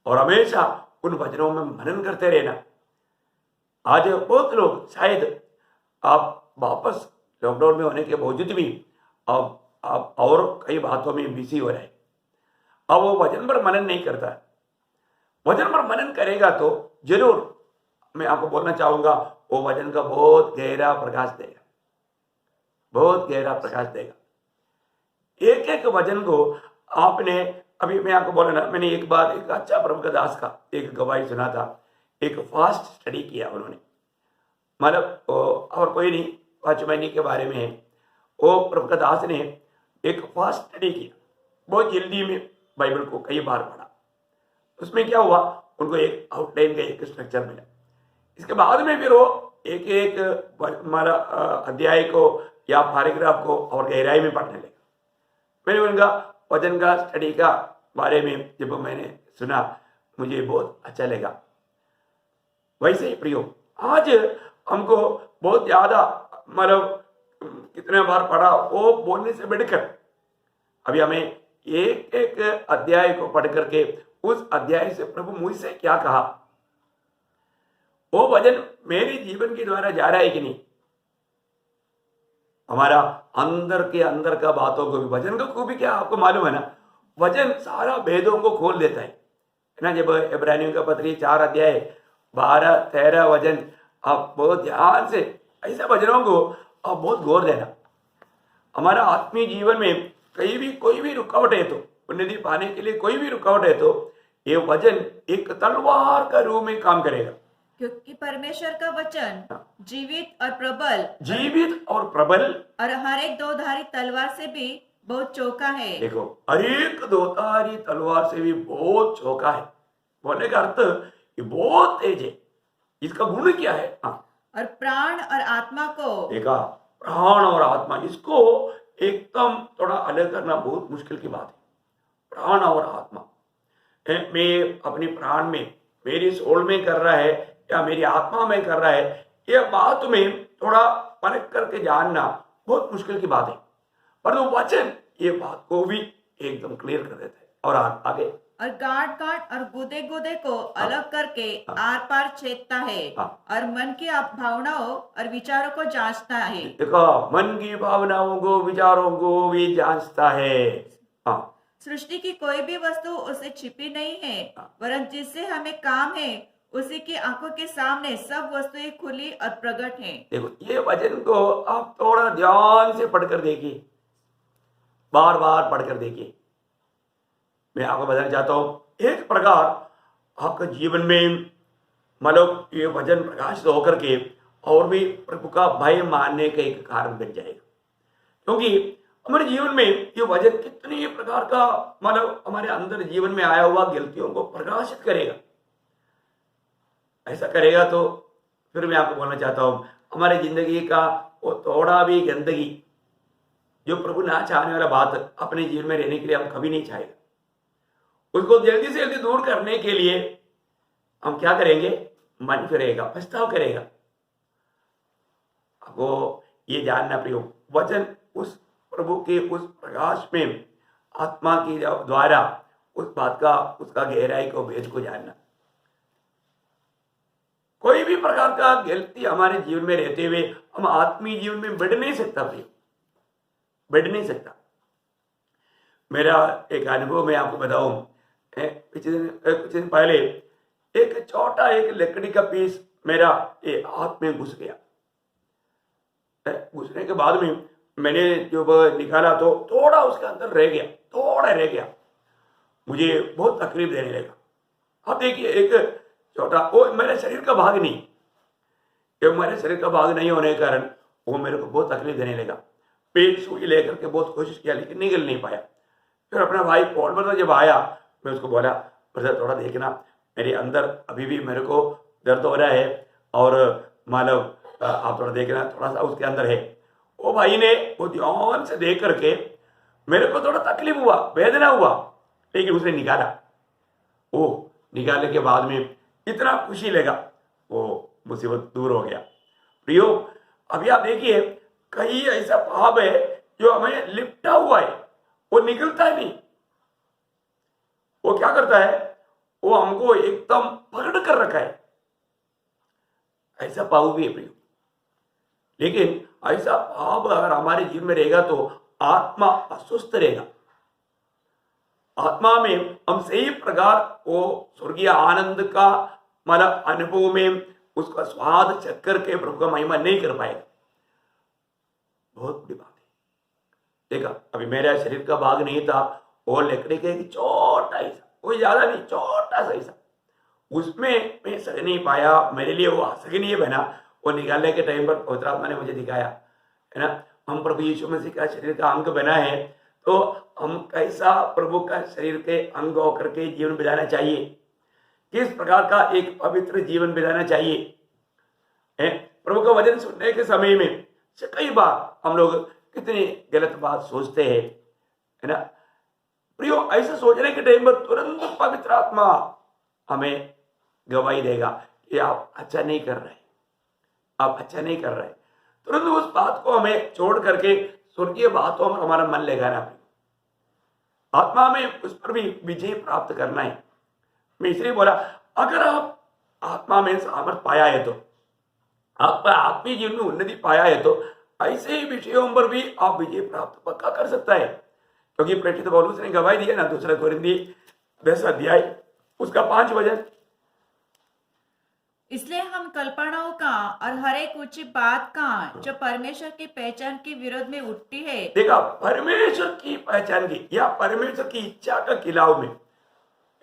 और हमेशा उन वचनों में मनन करते रहना। आज बहुत लोग शायद आप वापस लॉकडाउन में होने के बावजूद भी अब आप और कई बातों में बिजी हो रहे हैं। अब वो वचन पर मनन नहीं करता। वचन पर मनन करेगा तो जरूर मैं आपको बोलना चाहूंगा वो वचन का बहुत गहरा प्रकाश देगा, बहुत गहरा प्रकाश देगा। एक एक वचन को आपने, अभी मैं आपको बोला ना, मैंने एक बार एक अच्छा प्रभु का दास का एक गवाही सुना था। एक फास्ट स्टडी किया उन्होंने, मतलब और कोई नहीं, 5 महीने के बारे में है। वो प्रभु का दास ने एक फास्ट स्टडी किया, बहुत जल्दी में बाइबल को कई बार पढ़ा। उसमें क्या हुआ, उनको एक आउटलाइन का एक स्ट्रक्चर मिला। इसके बाद में फिर वो एक एक हमारा अध्याय को या पैराग्राफ को और गहराई में पढ़ने लगा। मैंने उनका वचन का स्टडी का बारे में जब मैंने सुना, मुझे बहुत अच्छा लगा। वैसे ही प्रियो, आज हमको बहुत ज्यादा मतलब कितने बार पढ़ा वो बोलने से बढ़कर अभी हमें एक एक अध्याय को पढ़ करके उस अध्याय से प्रभु मुझसे क्या कहा, वो वचन मेरे जीवन के द्वारा जा रहा है कि नहीं। हमारा अंदर के अंदर का बातों को भी, वचन को भी क्या आपको मालूम है ना, वचन सारा भेदों को खोल देता है ना। जब इब्रानियों का पत्री 4 अध्याय 12-13 वचन आप बहुत ध्यान से ऐसे वचनों को आप बहुत गौर देना। हमारा आत्मीय जीवन में कहीं भी कोई भी रुकावट है तो, उन्नति पाने के लिए कोई भी रुकावट है तो ये वचन एक तलवार का रूप में काम करेगा, क्योंकि परमेश्वर का वचन जीवित और प्रबल और हर एक दोधारी तलवार से भी बहुत चौका है। देखो, हर एक दोधारी तलवार से भी बहुत चौका है बोलने का अर्थ ये बहुत तेज है। इसका गुण क्या है? और प्राण और आत्मा को, देखा, प्राण और आत्मा, इसको एकदम थोड़ा अलग करना बहुत मुश्किल की बात है। प्राण और आत्मा, मैं अपनी प्राण में, मेरी सोल में कर रहा है या मेरी आत्मा में कर रहा है, ये बात में थोड़ा परख करके जानना बहुत मुश्किल की बात है। पर तो वचन ये बात को भी एकदम क्लियर कर देता है। और आगे, और गांठ गांठ और गुदे गुदे को अलग करके आर पार छेदता है और मन की भावनाओं और विचारों को जांचता है। देखो, मन की भावनाओं को, विचारों को भी जांचता है। सृष्टि की कोई भी वस्तु उसे छिपी नहीं है, वरन जिससे हमें काम है उसी की आंखों के सामने सब वस्तुएं खुली और प्रकट हैं। देखो, ये वचन को आप थोड़ा ध्यान से पढ़कर देखिए, बार बार पढ़कर देखिए। मैं आपको बताना चाहता हूं, एक प्रकार आपका जीवन में मतलब ये वचन प्रकाशित होकर के और भी प्रभु का भय मानने का एक कारण बन जाएगा। क्योंकि हमारे जीवन में ये वचन कितनी प्रकार का मतलब हमारे अंदर जीवन में आया हुआ गलतियों को प्रकाशित करेगा। ऐसा करेगा तो फिर मैं आपको बोलना चाहता हूं, हमारे जिंदगी का वो थोड़ा भी गंदगी जो प्रभु ना चाहने वाला बात अपने जीवन में रहने के लिए हम कभी नहीं चाहेगा। उसको जल्दी से जल्दी दूर करने के लिए हम क्या करेंगे? मन फिरेगा, पछताव करेगा। आपको ये जानना प्रियो, वचन उस प्रभु के उस प्रकाश में आत्मा के द्वारा उस बात का, उसका गहराई को, भेद को जानना। कोई भी प्रकार का गलती हमारे जीवन में रहते हुए हम आत्मीय जीवन में बढ़ नहीं सकता प्रियो, बढ़ नहीं सकता। मेरा एक अनुभव मैं आपको बताऊं, कुछ दिन पहले एक छोटा एक लकड़ी का पीस मेरा हाथ में घुस गया। घुसने के बाद में मैंने जब निकाला तो थोड़ा उसके अंदर रह गया, थोड़ा रह गया। मुझे बहुत तकलीफ देने लगा। अब देखिए, एक छोटा, वो मेरे शरीर का भाग नहीं, ये मेरे शरीर का भाग नहीं होने के कारण वो मेरे को बहुत तकलीफ देने लगा। पेट सुई लेकर के बहुत कोशिश किया लेकिन निकल नहीं पाया। फिर अपना भाई फोन पर जब आया, मैं उसको बोला, ब्रदर थोड़ा देखना, मेरे अंदर अभी भी मेरे को दर्द हो रहा है और मालव आप थोड़ा देखना, थोड़ा सा उसके अंदर है। वो भाई ने वो ध्यान से देख करके, मेरे को थोड़ा तकलीफ हुआ, वेदना हुआ, लेकिन उसने निकाला। वो निकालने के बाद में इतना खुशी लगा, वो मुसीबत दूर हो गया। प्रियो, अभी आप देखिए, कहीं ऐसा पाप है जो हमें लिपटा हुआ है, वो निकलता ही नहीं। वो क्या करता है, वो हमको एकदम पकड़ कर रखा है। ऐसा पाप भी है प्रियो, लेकिन ऐसा पाप अगर हमारे जीवन में रहेगा तो आत्मा अस्वस्थ रहेगा। आत्मा में हम सही प्रकार वो स्वर्गीय आनंद का मतलब अनुभव में उसका स्वाद चख करके प्रभु का महिमा नहीं कर पाएगा। बहुत बड़ी बात है। देखा, अभी मेरा शरीर का भाग नहीं था, वो लकड़ी का एक छोटा ही सा, कोई ज्यादा नहीं, छोटा सा ही सा, उसमें मैं सह नहीं पाया, मेरे लिए वो असहनीय बना। वो निकालने के टाइम पर पवित्र आत्मा ने मुझे दिखाया, है ना, हम प्रभु यीशु मसीह का शरीर का अंग बना है, तो हम कैसा प्रभु का शरीर के अंग होकर के जीवन बिताना चाहिए, किस प्रकार का एक पवित्र जीवन बिताना चाहिए। प्रभु का वचन सुनने के समय में कई बार हम लोग कितनी गलत बात सोचते हैं, है ना प्रियो। ऐसे सोचने के टाइम पर तुरंत पवित्र आत्मा हमें गवाही देगा कि आप अच्छा नहीं कर रहे, आप अच्छा नहीं कर रहे। तुरंत उस बात को हमें छोड़ करके स्वर्गीय बातों में हमारा मन लगाना, आत्मा में उस पर भी विजय प्राप्त करना है। मैं इसलिए बोला, अगर आप आत्मा में सामर्थ पाया है, तो आप आत्मीय जीवन में उन्नति पाया है, तो ऐसे ही विषयों पर भी आप विजय प्राप्त पक्का कर सकता है। क्योंकि प्रेरित पौलुस ने गवाही दी है ना, 2 कोरिन्थी 10 अध्याय उसका 5 वचन। इसलिए हम कल्पनाओं का और हर एक ऊंची बात का जो परमेश्वर की पहचान के विरोध में उठती है, देखा, परमेश्वर की पहचान की या परमेश्वर की इच्छा का खिलाफ में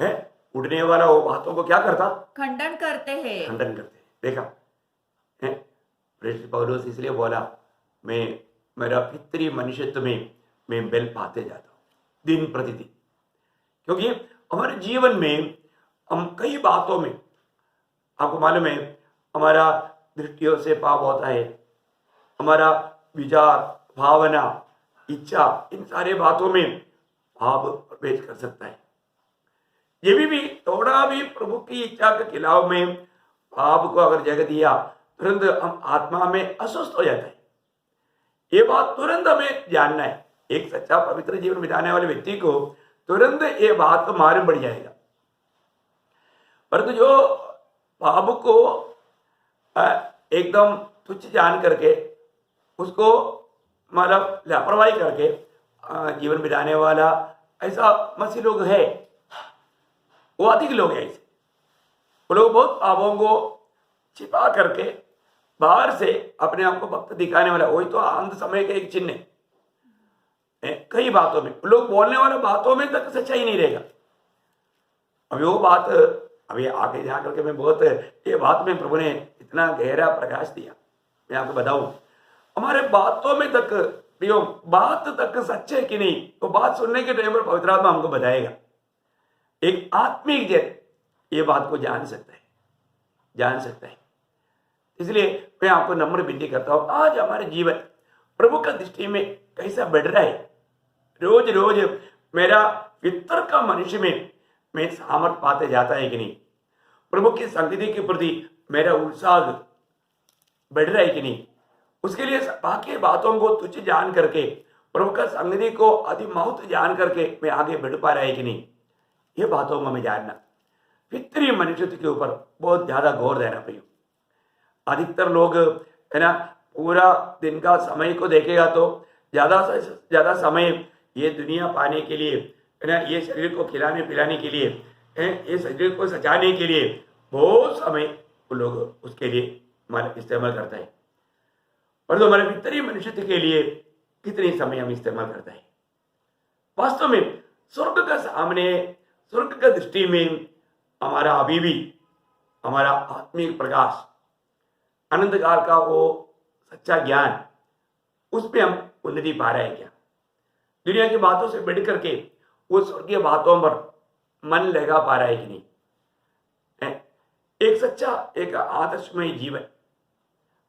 है उठने वाला वो बातों को क्या करता, खंडन करते हैं। खंडन करते। देखा, प्रेरित पौलुस इसलिए बोला, मैं मेरा पितरी मनुष्यत्व में मैं बल पाते जाता हूँ दिन प्रतिदिन। क्योंकि हमारे जीवन में हम कई बातों में, आपको मालूम है, हमारा दृष्टियों से पाप होता है, हमारा विचार, भावना, इच्छा, इन सारे बातों में पाप प्रवेश कर सकता है। ये भी थोड़ा भी प्रभु की इच्छा के खिलाफ में पाप को अगर जगह दिया, तुरंत हम आत्मा में अस्वस्थ हो जाता है। ये बात तुरंत हमें जानना है। एक सच्चा पवित्र जीवन बिताने वाले व्यक्ति को तुरंत ये बात को मालूम पड़ जाएगा। परंतु जो पाप को एकदम तुच्छ जान करके, उसको मतलब लापरवाही करके जीवन बिताने वाला ऐसा मसीह लोग है, वो अधिक लोग हैं। ऐसे वो लोग बहुत पापों को छिपा करके बाहर से अपने आप को भक्त दिखाने वाला, वही तो अंत समय का एक चिन्ह है। कई बातों में लोग बोलने वाले बातों में तक सच्चाई नहीं रहेगा। अभी वो बात अभी आगे जा करके मैं बहुत ये बात में प्रभु ने इतना गहरा प्रकाश दिया, मैं आपको बताऊं, हमारे बातों में तक प्रियो बात तक सच्चे है कि नहीं, वो बात सुनने के टाइम पर पवित्र आत्मा हमको बताएगा। एक आत्मिक जन ये बात को जान सकता है, जान सकता है। इसलिए मैं आपको नम्र विनती करता हूं, आज हमारे जीवन प्रभु का दृष्टि में कैसा बढ़ रहा है। रोज रोज मेरा पितर का मनुष्य में मैं सामर्थ पाते जाता है कि नहीं, प्रभु की संगति के प्रति मेरा उत्साह बढ़ रहा है कि नहीं, उसके लिए बाकी बातों को तुच्छ जान करके प्रभु का संगति को अधिमाउत जान करके मैं आगे बढ़ पा रहा है कि नहीं, ये बातों को हमें जानना, पितरी मनुष्य के ऊपर बहुत ज्यादा गौर देना प्रियो। अधिकतर लोग है ना पूरा दिन का समय को देखेगा तो ज्यादा से ज्यादा समय ये दुनिया पाने के लिए, है ना, ये शरीर को खिलाने पिलाने के लिए, ये शरीर को सजाने के लिए बहुत समय वो लोग उसके लिए इस्तेमाल करता है। पर तो हमारे भीतरी मनुष्य के लिए कितनी समय हम इस्तेमाल करते हैं। वास्तव में स्वर्ग का सामने स्वर्ग का दृष्टि में हमारा अभी भी हमारा आत्मिक प्रकाश, अनंत काल का वो सच्चा ज्ञान, उसमें हम उन्नति पा रहे हैं क्या? दुनिया की बातों से बढ़ करके वो स्वर्गीय बातों पर मन लगा पा रहा है कि नहीं? एक सच्चा, एक आदर्शमय जीवन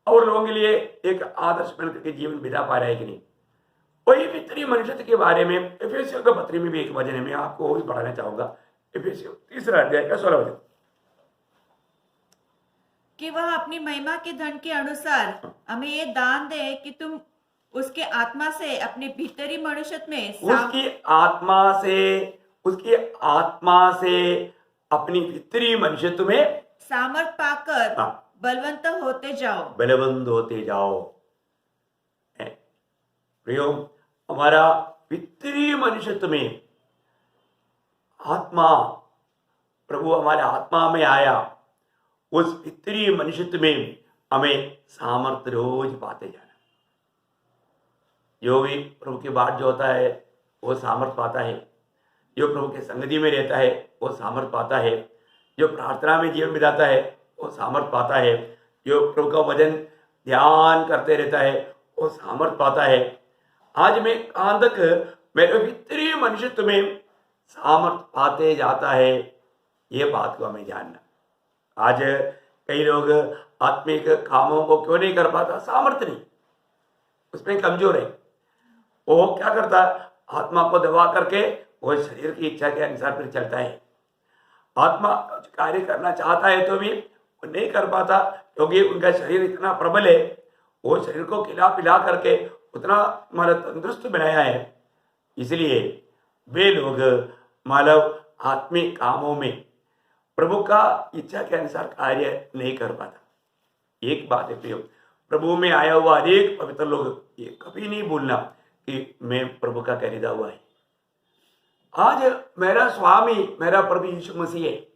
और लोगों के लिए एक आदर्श बन करके जीवन बिता पा रहा है कि नहीं? वही भीतरी मनुष्यत्व के बारे में एफेसियों का पत्री में भी एक वचन है, मैं आपको वो भी पढ़ाना चाहूंगा। एफेसियों 3 अध्याय का 16 वचन, कि वह अपनी महिमा के धन के अनुसार हमें ये दान दे कि तुम उसके आत्मा से अपने भीतरी मनुष्यत्व में उसकी आत्मा से अपनी भीतरी मनुष्यत्व में सामर्थ पाकर बलवंत होते जाओ। प्रियो, हमारा भीतरी मनुष्यत्व में आत्मा, प्रभु हमारे आत्मा में आया, उस भीतरी मनुष्यत्व में हमें सामर्थ्य रोज पाते जाना। जो भी प्रभु की बात जो होता है वो सामर्थ पाता है, जो प्रभु के संगति में रहता है वो सामर्थ पाता है, जो प्रार्थना में जीवन बिताता है वो सामर्थ पाता है, जो प्रभु का वचन ध्यान करते रहता है वो सामर्थ पाता है। आज मैं कहाँ तक मेरे भीतरी मनुष्यत्व में सामर्थ पाते जाता है, ये बात को हमें जानना। आज कई लोग आत्मिक कामों को क्यों नहीं कर पाता? सामर्थ्य नहीं, उसमें कमजोर है। वो क्या करता है? आत्मा को दबा करके वो शरीर की इच्छा के अनुसार फिर चलता है। आत्मा कार्य करना चाहता है तो भी वो नहीं कर पाता, क्योंकि उनका शरीर इतना प्रबल है। वो शरीर को खिला पिला करके उतना मतलब तंदुरुस्त बनाया है, इसलिए वे लोग मानव आत्मिक कामों में प्रभु का इच्छा के अनुसार कार्य नहीं कर पाता। एक बात है प्रियो, प्रभु में आया हुआ अनेक पवित्र लोग ये कभी नहीं भूलना कि मैं प्रभु का खरीदा हुआ है। आज मेरा स्वामी मेरा प्रभु यीशु मसीह है,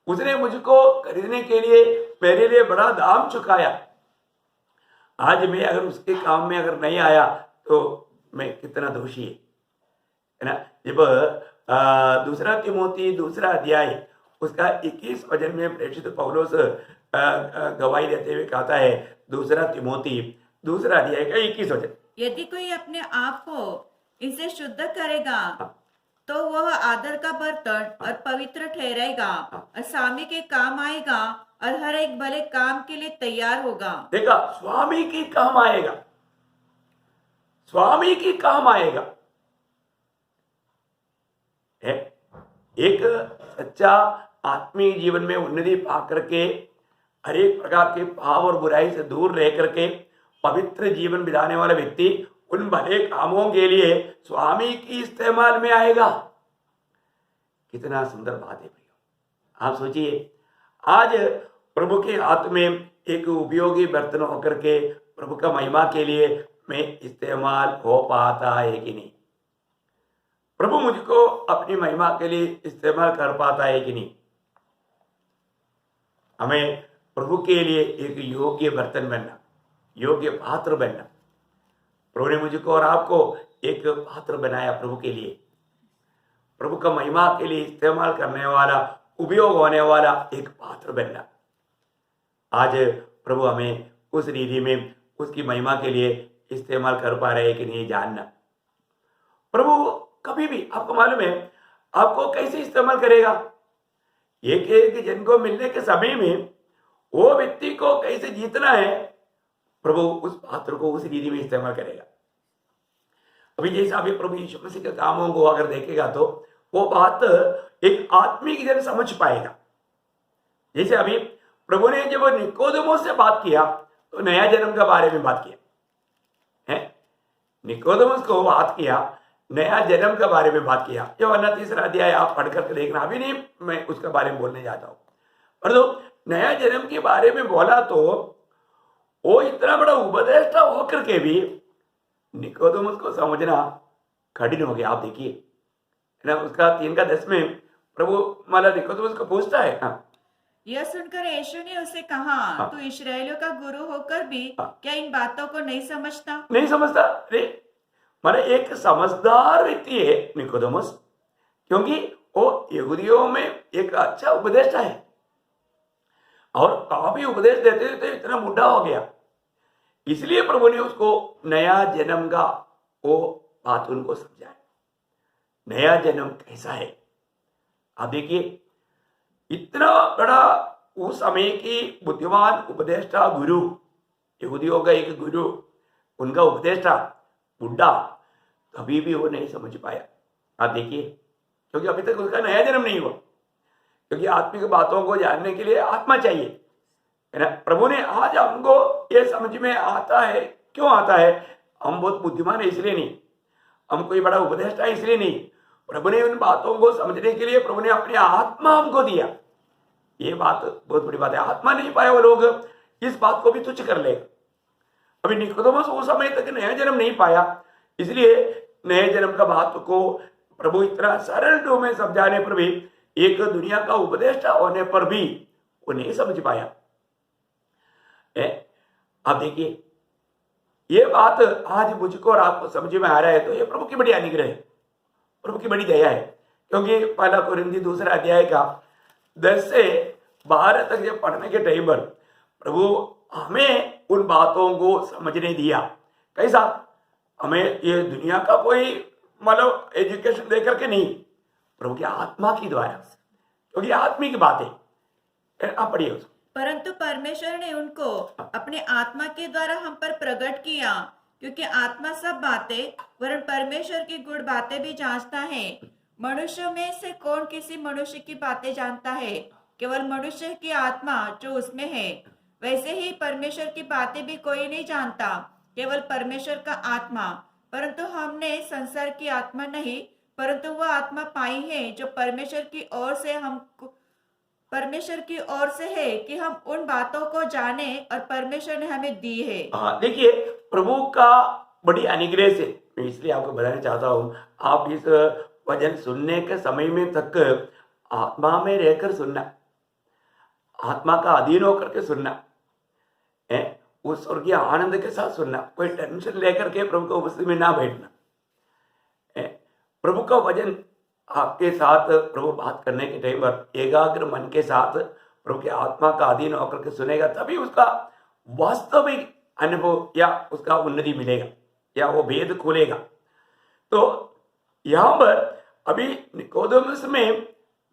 उसने मुझको खरीदने के लिए मेरे लिए बड़ा दाम चुकाया। आज मैं अगर उसके काम में अगर नहीं आया तो मैं कितना दोषी है ना। जब 2 तिमोथी 2 अध्याय उसका 21 वचन में प्रेषित पौलुस गवाही देते हुए कहता है, 2 तिमोथी 2 अध्याय का 21 वचन, यदि कोई अपने आप को इनसे शुद्ध करेगा तो वह आदर का बर्तन और पवित्र ठहरेगा और स्वामी के काम आएगा और हर एक भले काम के लिए तैयार होगा। देखा, स्वामी की काम आएगा, स्वामी की काम आएगा। एक सच्चा आत्मीय जीवन में उन्नति पा करके हर एक प्रकार के पाप और बुराई से दूर रह करके पवित्र जीवन बिताने वाला व्यक्ति उन भले कामों के लिए स्वामी की इस्तेमाल में आएगा। कितना सुंदर बात है भैया। आप सोचिए, आज प्रभु के हाथ में एक उपयोगी बर्तन होकर के प्रभु का महिमा के लिए मैं इस्तेमाल हो पाता है कि नहीं? प्रभु मुझको अपनी महिमा के लिए इस्तेमाल कर पाता है कि नहीं? हमें प्रभु के लिए एक योग्य बर्तन बनना, योग्य पात्र बनना। प्रभु ने मुझको और आपको एक पात्र बनाया प्रभु के लिए, प्रभु का महिमा के लिए इस्तेमाल करने वाला, उपयोग होने वाला एक पात्र बनना। आज प्रभु हमें उस रीति में उसकी महिमा के लिए इस्तेमाल कर पा रहे हैं कि नहीं जानना। प्रभु कभी भी, आपको मालूम है, आपको कैसे इस्तेमाल करेगा? एक एक जन को मिलने के समय में वो व्यक्ति को कैसे जीतना है, प्रभु उस पात्र को उस रीति में इस्तेमाल करेगा। अभी जैसे अभी प्रभु यीशु मसीह के कामों को अगर देखेगा तो वो बात एक आत्मिक जन समझ पाएगा। जैसे अभी प्रभु ने जब निकोदेमोस से बात किया तो नया जन्म के बारे में बात किया है। निकोदेमोस को बात किया, नया जन्म के बारे में बात किया। यूहन्ना 3 अध्याय आप पढ़ करके देखना, अभी नहीं मैं उसके बारे में बोलने जाता हूं। पर तो नया जन्म के बारे में बोला तो वो इतना बड़ा उपदेष्टा होकर के भी निकोदेमोस को समझना कठिन हो गया। आप देखिए ना, उसका 3:10 में प्रभु मतलब निकोदेमोस को पूछता है, यह सुनकर यीशु ने उसे कहा, तू इस्राएलियों का गुरु होकर भी क्या इन बातों को नहीं समझता? नहीं समझता। अरे माने एक समझदार व्यक्ति है निकोदेमोस, क्योंकि वो यहूदियों में एक अच्छा उपदेष्टा है और काफी उपदेश देते देते इतना बुढ़ा हो गया, इसलिए प्रभु ने उसको नया जन्म का वो बात उनको समझाया। नया जन्म कैसा है आप देखिए, इतना बड़ा उस समय की बुद्धिमान उपदेष्टा गुरु, यहूदियों का एक गुरु, उनका उपदेष्टा बुढ़ा, कभी भी वो नहीं समझ पाया। आप देखिए, क्योंकि अभी तक उसका नया जन्म नहीं हुआ, क्योंकि आत्मिक बातों को जानने के लिए आत्मा चाहिए, है ना। प्रभु ने आज हमको ये समझ में आता है, क्यों आता है? हम बहुत बुद्धिमान है इसलिए नहीं, हम कोई बड़ा उपदेष्टा है इसलिए नहीं, प्रभु ने उन बातों को समझने के लिए प्रभु ने अपनी आत्मा हमको दिया। ये बात बहुत बड़ी बात है। आत्मा नहीं पाए वो लोग इस बात को भी तुच्छ कर लेगा। अभी निकोदेमुस उस समय तक नया जन्म नहीं पाया, इसलिए नए जन्म का बात को प्रभु इतना सरल रूप में समझाने पर भी, एक दुनिया का उपदेष्टा होने पर भी वो नहीं समझ पाया। आप देखिए, ये बात आज मुझको और आपको समझ में आ रहा है तो ये प्रभु की बड़ी अनुग्रह है, प्रभु की बड़ी दया है। क्योंकि पहला कोरिन्थी 2 अध्याय का 10 से 12 तक जब पढ़ने के टाइम पर प्रभु हमें उन बातों को समझने दिया। कैसा? हमें ये दुनिया का कोई मतलब एजुकेशन देकर के नहीं, प्रभु की आत्मा के द्वारा, क्योंकि आत्मिक बात है। आप पढ़िए उसको। परंतु परमेश्वर ने उनको अपने आत्मा के द्वारा हम पर प्रकट किया, क्योंकि आत्मा सब बातें वरन परमेश्वर की गुड़ बातें भी जांचता है। मनुष्य में से कौन किसी मनुष्य की बातें जानता है? केवल मनुष्य की आत्मा जो उसमें है। वैसे ही परमेश्वर की बातें भी कोई नहीं जानता, केवल परमेश्वर का आत्मा। परंतु हमने संसार की आत्मा नहीं, परंतु वह आत्मा पाई है जो परमेश्वर की ओर से है, कि हम उन बातों को जाने और परमेश्वर ने हमें दी है। देखिए, प्रभु का बड़ी अनुग्रह से मैं इसलिए आपको बताना चाहता हूँ, आप इस वचन सुनने के समय में तक आत्मा में रहकर सुनना, आत्मा का अधीन होकर के सुनना, उस स्वर्गीय आनंद के साथ सुनना, कोई टेंशन लेकर के प्रभु को उपस्थिति में ना बैठना। प्रभु का वचन आपके साथ प्रभु बात करने के टाइम पर एकाग्र मन के साथ प्रभु के आत्मा का अधीन होकर के सुनेगा, तभी उसका वास्तविक अनुभव या उसका उन्नति मिलेगा या वो भेद खुलेगा। तो यहाँ पर अभी निकोदेमुस में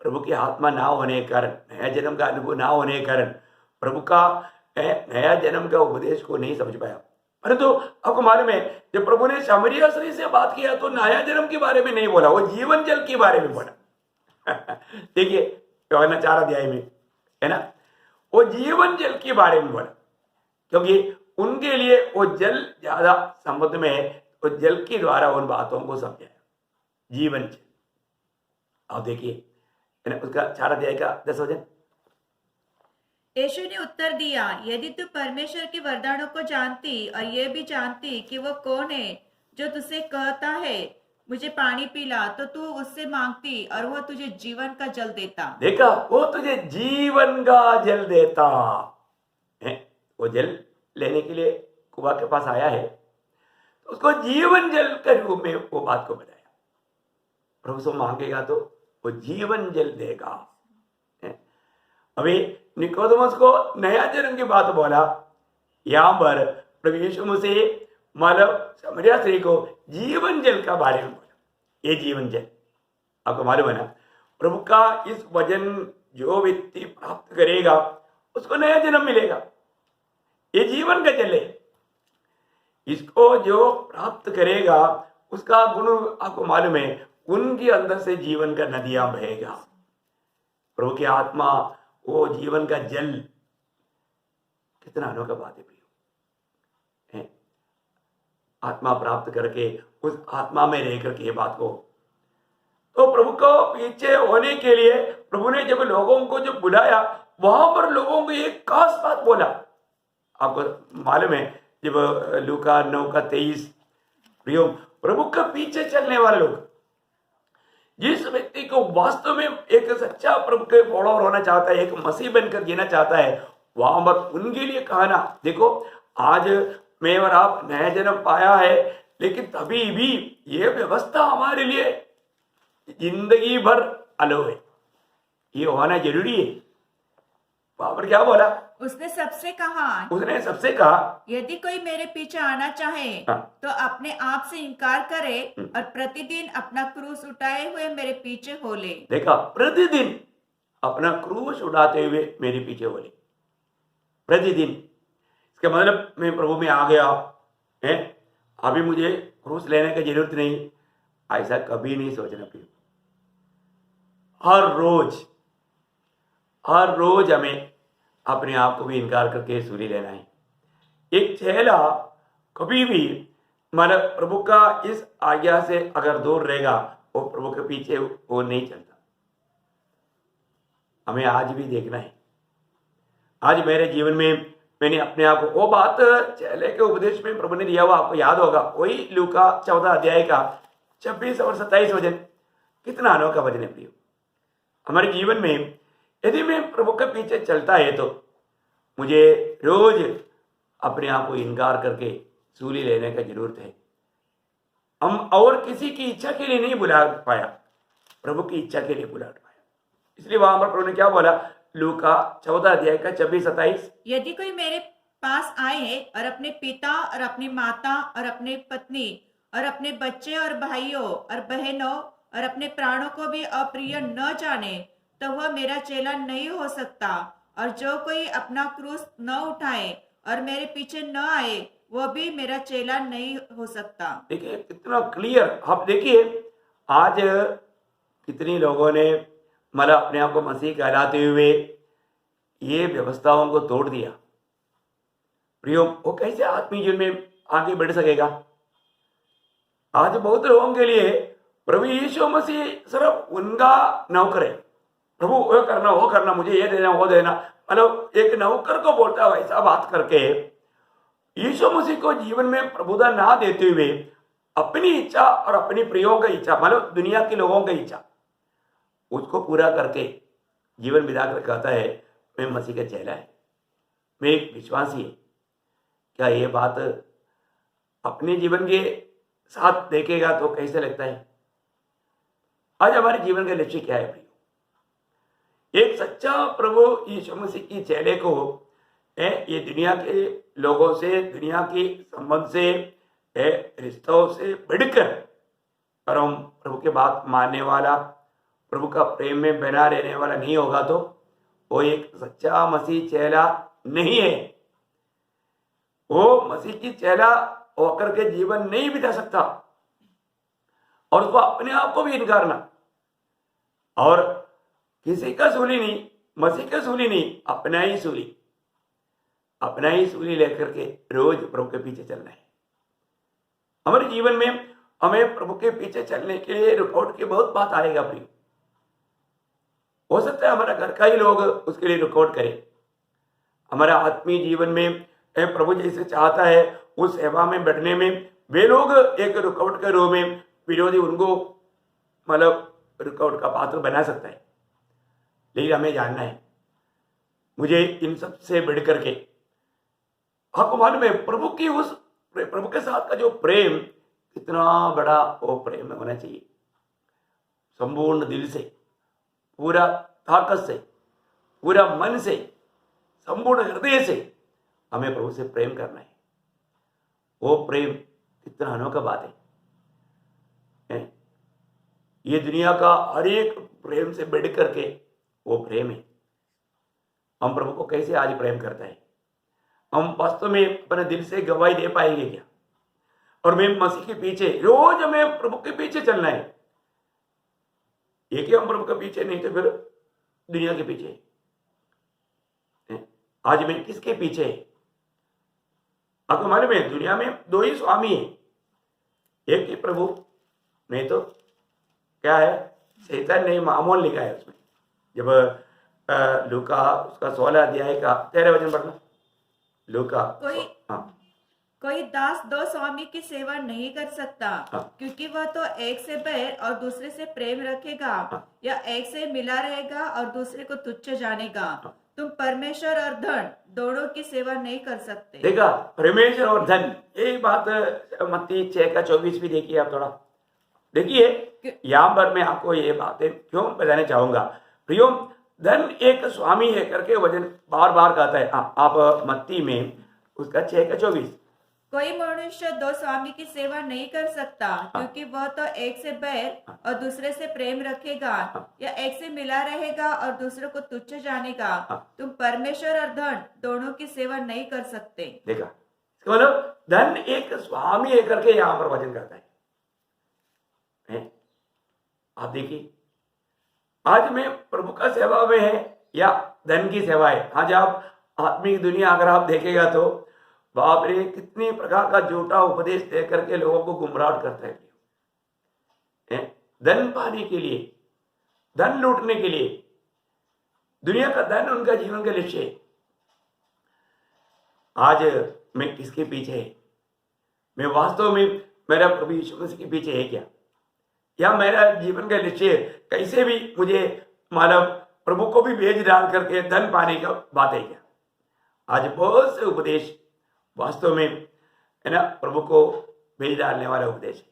प्रभु की आत्मा ना होने के कारण, नया जन्म का अनुभव ना होने के कारण प्रभु का नया जन्म का उपदेश को नहीं समझ पाया। परंतु आपको मालूम है, जब प्रभु ने सामरिया स्त्री से बात किया तो नया जन्म के बारे में नहीं बोला, वो जीवन जल के बारे में बोला। देखिए यूहन्ना 4 अध्याय में, है ना, वो जीवन जल के बारे में बोला, क्योंकि उनके लिए वो जल ज्यादा संबंध में है, वो जल के द्वारा उन बातों को समझाया, जीवन जल। आप देखिए उसका 4 अध्याय का 10 वचन। यीशु ने उत्तर दिया, यदि तू परमेश्वर के वरदानों को जानती और ये भी जानती कि वो कौन है जो तुझसे कहता है मुझे पानी पिला, तो तू उससे मांगती और वह तुझे जीवन का जल देता। देखा, वो तुझे जीवन का जल देता है। वो जल लेने के लिए कुआं के पास आया है, तो उसको जीवन जल के रूप में वो बात को बताया। प्रभु से मांगेगा तो वो जीवन जल देगा। अभी निकोदेमुस को नया जन्म की बात बोला, यहाँ पर प्रभु यीशु मसीह मतलब सामरिया स्त्री को जीवन जल का बारे में बोला। ये जीवन जल आपको मालूम है ना, प्रभु का इस वचन जो व्यक्ति प्राप्त करेगा उसको नया जन्म मिलेगा। ये जीवन का जल है, इसको जो प्राप्त करेगा उसका गुण आपको मालूम है, उनके अंदर से जीवन का नदियां बहेगा। प्रभु की आत्मा वो जीवन का जल, कितना अनोखा बात है प्रियो। आत्मा प्राप्त करके उस आत्मा में रह करके ये बात को, तो प्रभु को पीछे होने के लिए प्रभु ने जब लोगों को जब बुलाया, वहां पर लोगों को एक खास बात बोला। आपको मालूम है, जब लूका 9:23, प्रियो प्रभु के पीछे चलने वाले लोग, जिस व्यक्ति को वास्तव में एक सच्चा प्रभु के फॉलोअर होना चाहता है, एक मसीह बनकर जीना चाहता है, वहां पर उनके लिए कहना, देखो आज मैं और आप नया जन्म पाया है, लेकिन तभी भी ये व्यवस्था हमारे लिए जिंदगी भर अलो है, ये होना जरूरी है। वहां पर क्या बोला? उसने सबसे कहा, उसने सबसे कहा, यदि कोई मेरे पीछे आना चाहे हाँ। तो अपने आप से इनकार करे और प्रतिदिन अपना क्रूस उठाए हुए मेरे पीछे हो ले। देखा, प्रतिदिन अपना क्रूस उठाते हुए मेरे पीछे हो ले। प्रतिदिन, इसका मतलब मैं प्रभु में आ गया है, अभी मुझे क्रूस लेने की जरूरत नहीं, ऐसा कभी नहीं सोचना प्रिय। हर रोज हमें अपने आप को भी इनकार करके सूली लेना है। एक चेला कभी भी मतलब प्रभु का इस आज्ञा से अगर दूर रहेगा, वो प्रभु के पीछे वो नहीं चलता। हमें आज भी देखना है। आज मेरे जीवन में मैंने अपने आप को, वो बात चेले के उपदेश में प्रभु ने दिया हुआ आपको याद होगा, वही लूका 14 अध्याय का 26 और 27 वचन। कितना अनोखा वचन है प्रियो। हमारे जीवन में यदि मैं प्रभु के पीछे चलता है तो मुझे रोज अपने आप को इनकार करके सूली लेने की जरूरत है। हम और किसी की इच्छा के लिए नहीं बुला पाया, प्रभु की इच्छा के लिए बुला पाया। इसलिए वहां पर प्रभु ने क्या बोला? लूका 14 अध्याय का 26-27, यदि कोई मेरे पास आए और अपने पिता और अपनी माता और अपने पत्नी और अपने बच्चे और भाइयों और बहनों और अपने प्राणों को भी अप्रिय न जाने तो वह मेरा चेला नहीं हो सकता। और जो कोई अपना क्रूस न उठाए और मेरे पीछे न आए वह भी मेरा चेला नहीं हो सकता। देखिए कितना क्लियर। आप देखिए आज कितनी लोगों ने मतलब अपने आप को मसीह कहलाते हुए ये व्यवस्थाओं को तोड़ दिया। प्रियो, वो कैसे आत्मीय जीवन में आगे बढ़ सकेगा? आज बहुत लोगों के लिए प्रभु यीशु मसीह सिर्फ उनका नौकर है। प्रभु वो करना, मुझे ये देना वो देना, मतलब एक नौकर को बोलता है वैसा बात करके यीशु मसीह को जीवन में प्रभुता ना देते हुए अपनी इच्छा और अपनी प्रियों की इच्छा, मतलब दुनिया के लोगों की इच्छा, उसको पूरा करके जीवन बिताकर कहता है मैं मसीह का चेला है, मैं एक विश्वासी है। क्या ये बात अपने जीवन के साथ देखेगा तो कैसे लगता है? आज हमारे जीवन का लक्ष्य क्या है भाई? एक सच्चा प्रभु यीशु मसीह की चेले को ये दुनिया के लोगों से, दुनिया के संबंध से, रिश्तों से बढ़कर और हम प्रभु के बात मानने वाला, प्रभु का प्रेम में बना रहने वाला नहीं होगा तो वो एक सच्चा मसीह चेला नहीं है। वो मसीह की चेला होकर के जीवन नहीं बिता सकता और उसको अपने आप को भी इनकारना और किसी का सूली नहीं, मसीह का सूली नहीं, अपना ही सूली लेकर के रोज प्रभु के पीछे चलना है। हमारे जीवन में हमें प्रभु के पीछे चलने के लिए रुकावट की बहुत बात आएगा प्रिय। हो सकता है हमारा घर का ही लोग उसके लिए रुकावट करें। हमारा आत्मीय जीवन में प्रभु जैसे चाहता है उस सेवा में बढ़ने में वे लोग एक रुकावट के रूप में विरोधी उनको मतलब रुकावट का पात्र बना सकता है। लेकिन हमें जानना है, मुझे इन सब से बढ़ करके आपको मालूम है प्रभु के साथ का जो प्रेम कितना बड़ा वो प्रेम होना चाहिए। संपूर्ण दिल से, पूरा ताकत से, पूरा मन से, संपूर्ण हृदय से हमें प्रभु से प्रेम करना है। वो प्रेम कितना अनोखा बात है। ये दुनिया का हर एक प्रेम से बढ़ करके वो प्रेम है। हम प्रभु को कैसे आज प्रेम करते हैं? हम वास्तव में अपने दिल से गवाही दे पाएंगे क्या? और मैं मसीह के पीछे, रोज हमें प्रभु के पीछे चलना है। एक ही हम प्रभु के पीछे नहीं तो फिर दुनिया के पीछे। आज मैं किसके पीछे? आपको मालूम है दुनिया में दो ही स्वामी है, एक ही प्रभु, नहीं तो क्या है शैतान ने मामूल लिखा है उसमें। जब लूका उसका 16 अध्याय का 13 वचन पढ़ना। लूका कोई दास दो स्वामी की सेवा नहीं कर सकता, क्योंकि वह तो एक से बैर और दूसरे से प्रेम रखेगा, या एक से मिला रहेगा और दूसरे को तुच्छ जानेगा। तुम परमेश्वर और धन दोनों की सेवा नहीं कर सकते। देखा, परमेश्वर और धन, यही बात मत्ती 6 का 24 भी देखिए आप थोड़ा। देखिए यहां पर मैं आपको ये बातें क्यों बताना चाहूंगा प्रियो, धन एक स्वामी है करके वचन बार बार कहता है। आप मत्ती में उसका 6:24, कोई मनुष्य दो स्वामी की सेवा नहीं कर सकता, क्योंकि वह तो एक से बैर और दूसरे से प्रेम रखेगा, या एक से मिला रहेगा और दूसरे को तुच्छ जानेगा। तुम परमेश्वर और धन दोनों की सेवा नहीं कर सकते। देखा, इसका मतलब धन एक स्वामी है करके यहां पर वचन करता है। आप देखिए, आज मैं प्रभु का सेवा में है या धन की सेवा है। आज आप आत्मिक दुनिया अगर आप देखेगा तो बाप रे, कितनी प्रकार का झूठा उपदेश दे करके लोगों को गुमराह करता है। धन पाने के लिए, धन लूटने के लिए, दुनिया का धन उनका जीवन का लक्ष्य है। आज मैं किसके पीछे है? मैं वास्तव में मेरा प्रभु यीशु मसीह के पीछे है क्या? या मेरा जीवन का लक्ष्य कैसे भी मुझे मानव प्रभु को भी भेज डाल करके धन पाने का बात है क्या? आज बहुत से उपदेश वास्तव में है ना, प्रभु को भेज डालने वाला उपदेश है,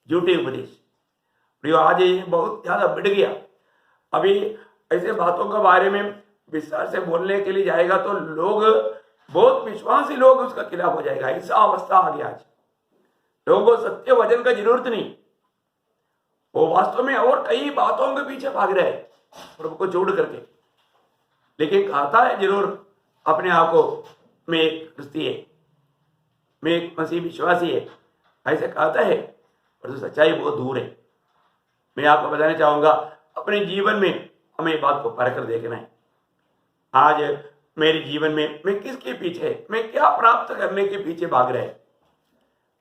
झूठे उपदेश। प्रियो, आज ये बहुत ज्यादा बढ़ गया। अभी ऐसे बातों के बारे में विस्तार से बोलने के लिए जाएगा तो लोग, बहुत विश्वासी लोग उसका खिलाफ हो जाएगा। ऐसा अवस्था आ गया आज। लोगों को सत्य वचन का जरूरत नहीं, वो वास्तव में और कई बातों के पीछे भाग रहे हैं प्रभु को छोड़ करके। लेकिन कहता है जरूर अपने आप को, मैं एक क्रिस्ती है, मैं एक मसीह विश्वासी है, ऐसे कहता है, पर तो सच्चाई बहुत दूर है। मैं आपको बताना चाहूंगा, अपने जीवन में हमें ये बात को परख कर देखना है। आज मेरे जीवन में मैं किसके पीछे, मैं क्या प्राप्त करने के पीछे भाग रहे?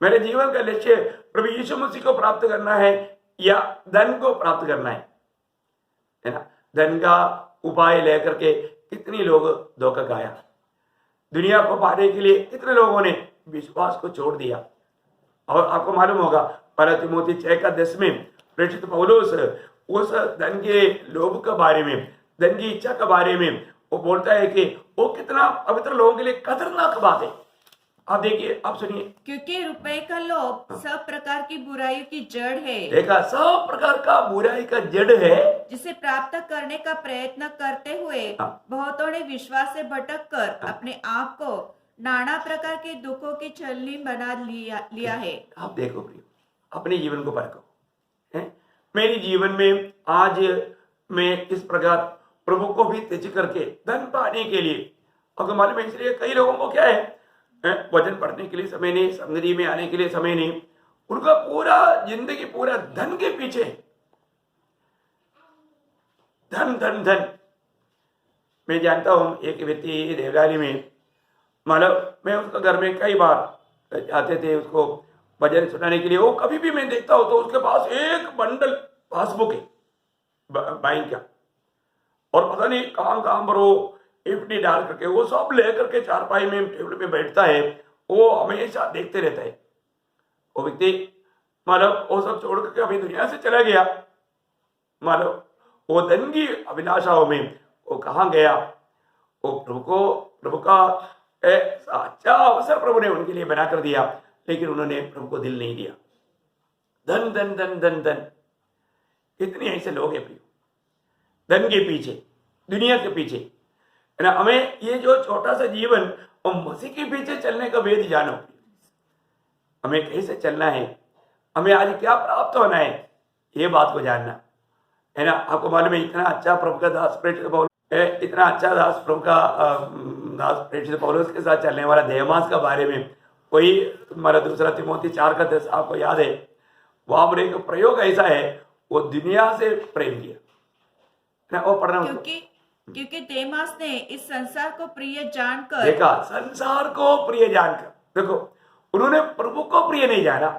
मेरे जीवन का लक्ष्य प्रभु यीशु मसीह को प्राप्त करना है या धन को प्राप्त करना है ना? धन का उपाय लेकर के कितने लोग धोखा खाया। दुनिया को पाने के लिए कितने लोगों ने विश्वास को छोड़ दिया। और आपको मालूम होगा, पहला तिमोथी 6:10 में प्रेरित पौलुस उस धन के लोभ के बारे में, धन की इच्छा के बारे में वो बोलता है कि वो कितना पवित्र लोगों के लिए खतरनाक बात है। आप देखिए, आप सुनिए, क्योंकि रुपए का लोभ सब प्रकार की बुराई की जड़ है। देखा, सब प्रकार का बुराई का जड़ है, जिसे प्राप्त करने का प्रयत्न करते हुए बहुतों ने विश्वास से भटक कर अपने आप को नाना प्रकार के दुखों की छलनी बना लिया है। आप देखो प्रिय, अपने जीवन को परखो। मेरे जीवन में आज मैं इस प्रकार प्रभु को भी त्यज करके धन पाने के लिए, अगर मालूम है, इसलिए कई लोगों को क्या है, वचन पढ़ने के लिए समय नहीं, संगति में आने के लिए समय नहीं, उनका पूरा जिंदगी पूरा धन के पीछे, धन धन धन। मैं जानता हूं एक व्यक्ति देवलाली में, मतलब मैं उसका घर में कई बार जाते थे उसको भजन सुनाने के लिए। वो कभी भी मैं देखता हूं तो उसके पास एक बंडल पासबुक है बैंक का, और पता नहीं कहां कहां पर वो एफडी डाल करके वो सब लेकर के चारपाई में टेबल पे बैठता है। वो हमेशा देखते रहता है। वो व्यक्ति मतलब वो सब छोड़ करके अभी दुनिया से चला गया। मतलब वो धन की अभिलाषाओं में वो कहाँ गया? वो प्रभु का अच्छा अवसर प्रभु ने उनके लिए बना कर दिया, लेकिन उन्होंने प्रभु को दिल नहीं दिया। धन धन धन धन धन, कितने ऐसे लोग हैं प्रियो, धन के पीछे, दुनिया के पीछे, है ना? हमें ये जो छोटा सा जीवन और मसीह के पीछे चलने का वेद जानो। हमें कैसे चलना है, हमें आज क्या प्राप्त होना है, ये बात को जानना है ना। आपको मालूम है, इतना अच्छा प्रभु का दास प्रेरित पौलुस, इतना अच्छा दास प्रभु का दास प्रेरित पौलुस के साथ चलने वाला देमास के बारे में कोई हमारा दूसरा तिमोथी 4:10 आपको याद है, वहां पर एक प्रयोग ऐसा है, वो दुनिया से प्रेम किया। वो पढ़ना क्योंकि देमास ने इस संसार को प्रिय जानकर, देखा, संसार को प्रिय जानकर, देखो उन्होंने प्रभु को प्रिय नहीं जाना,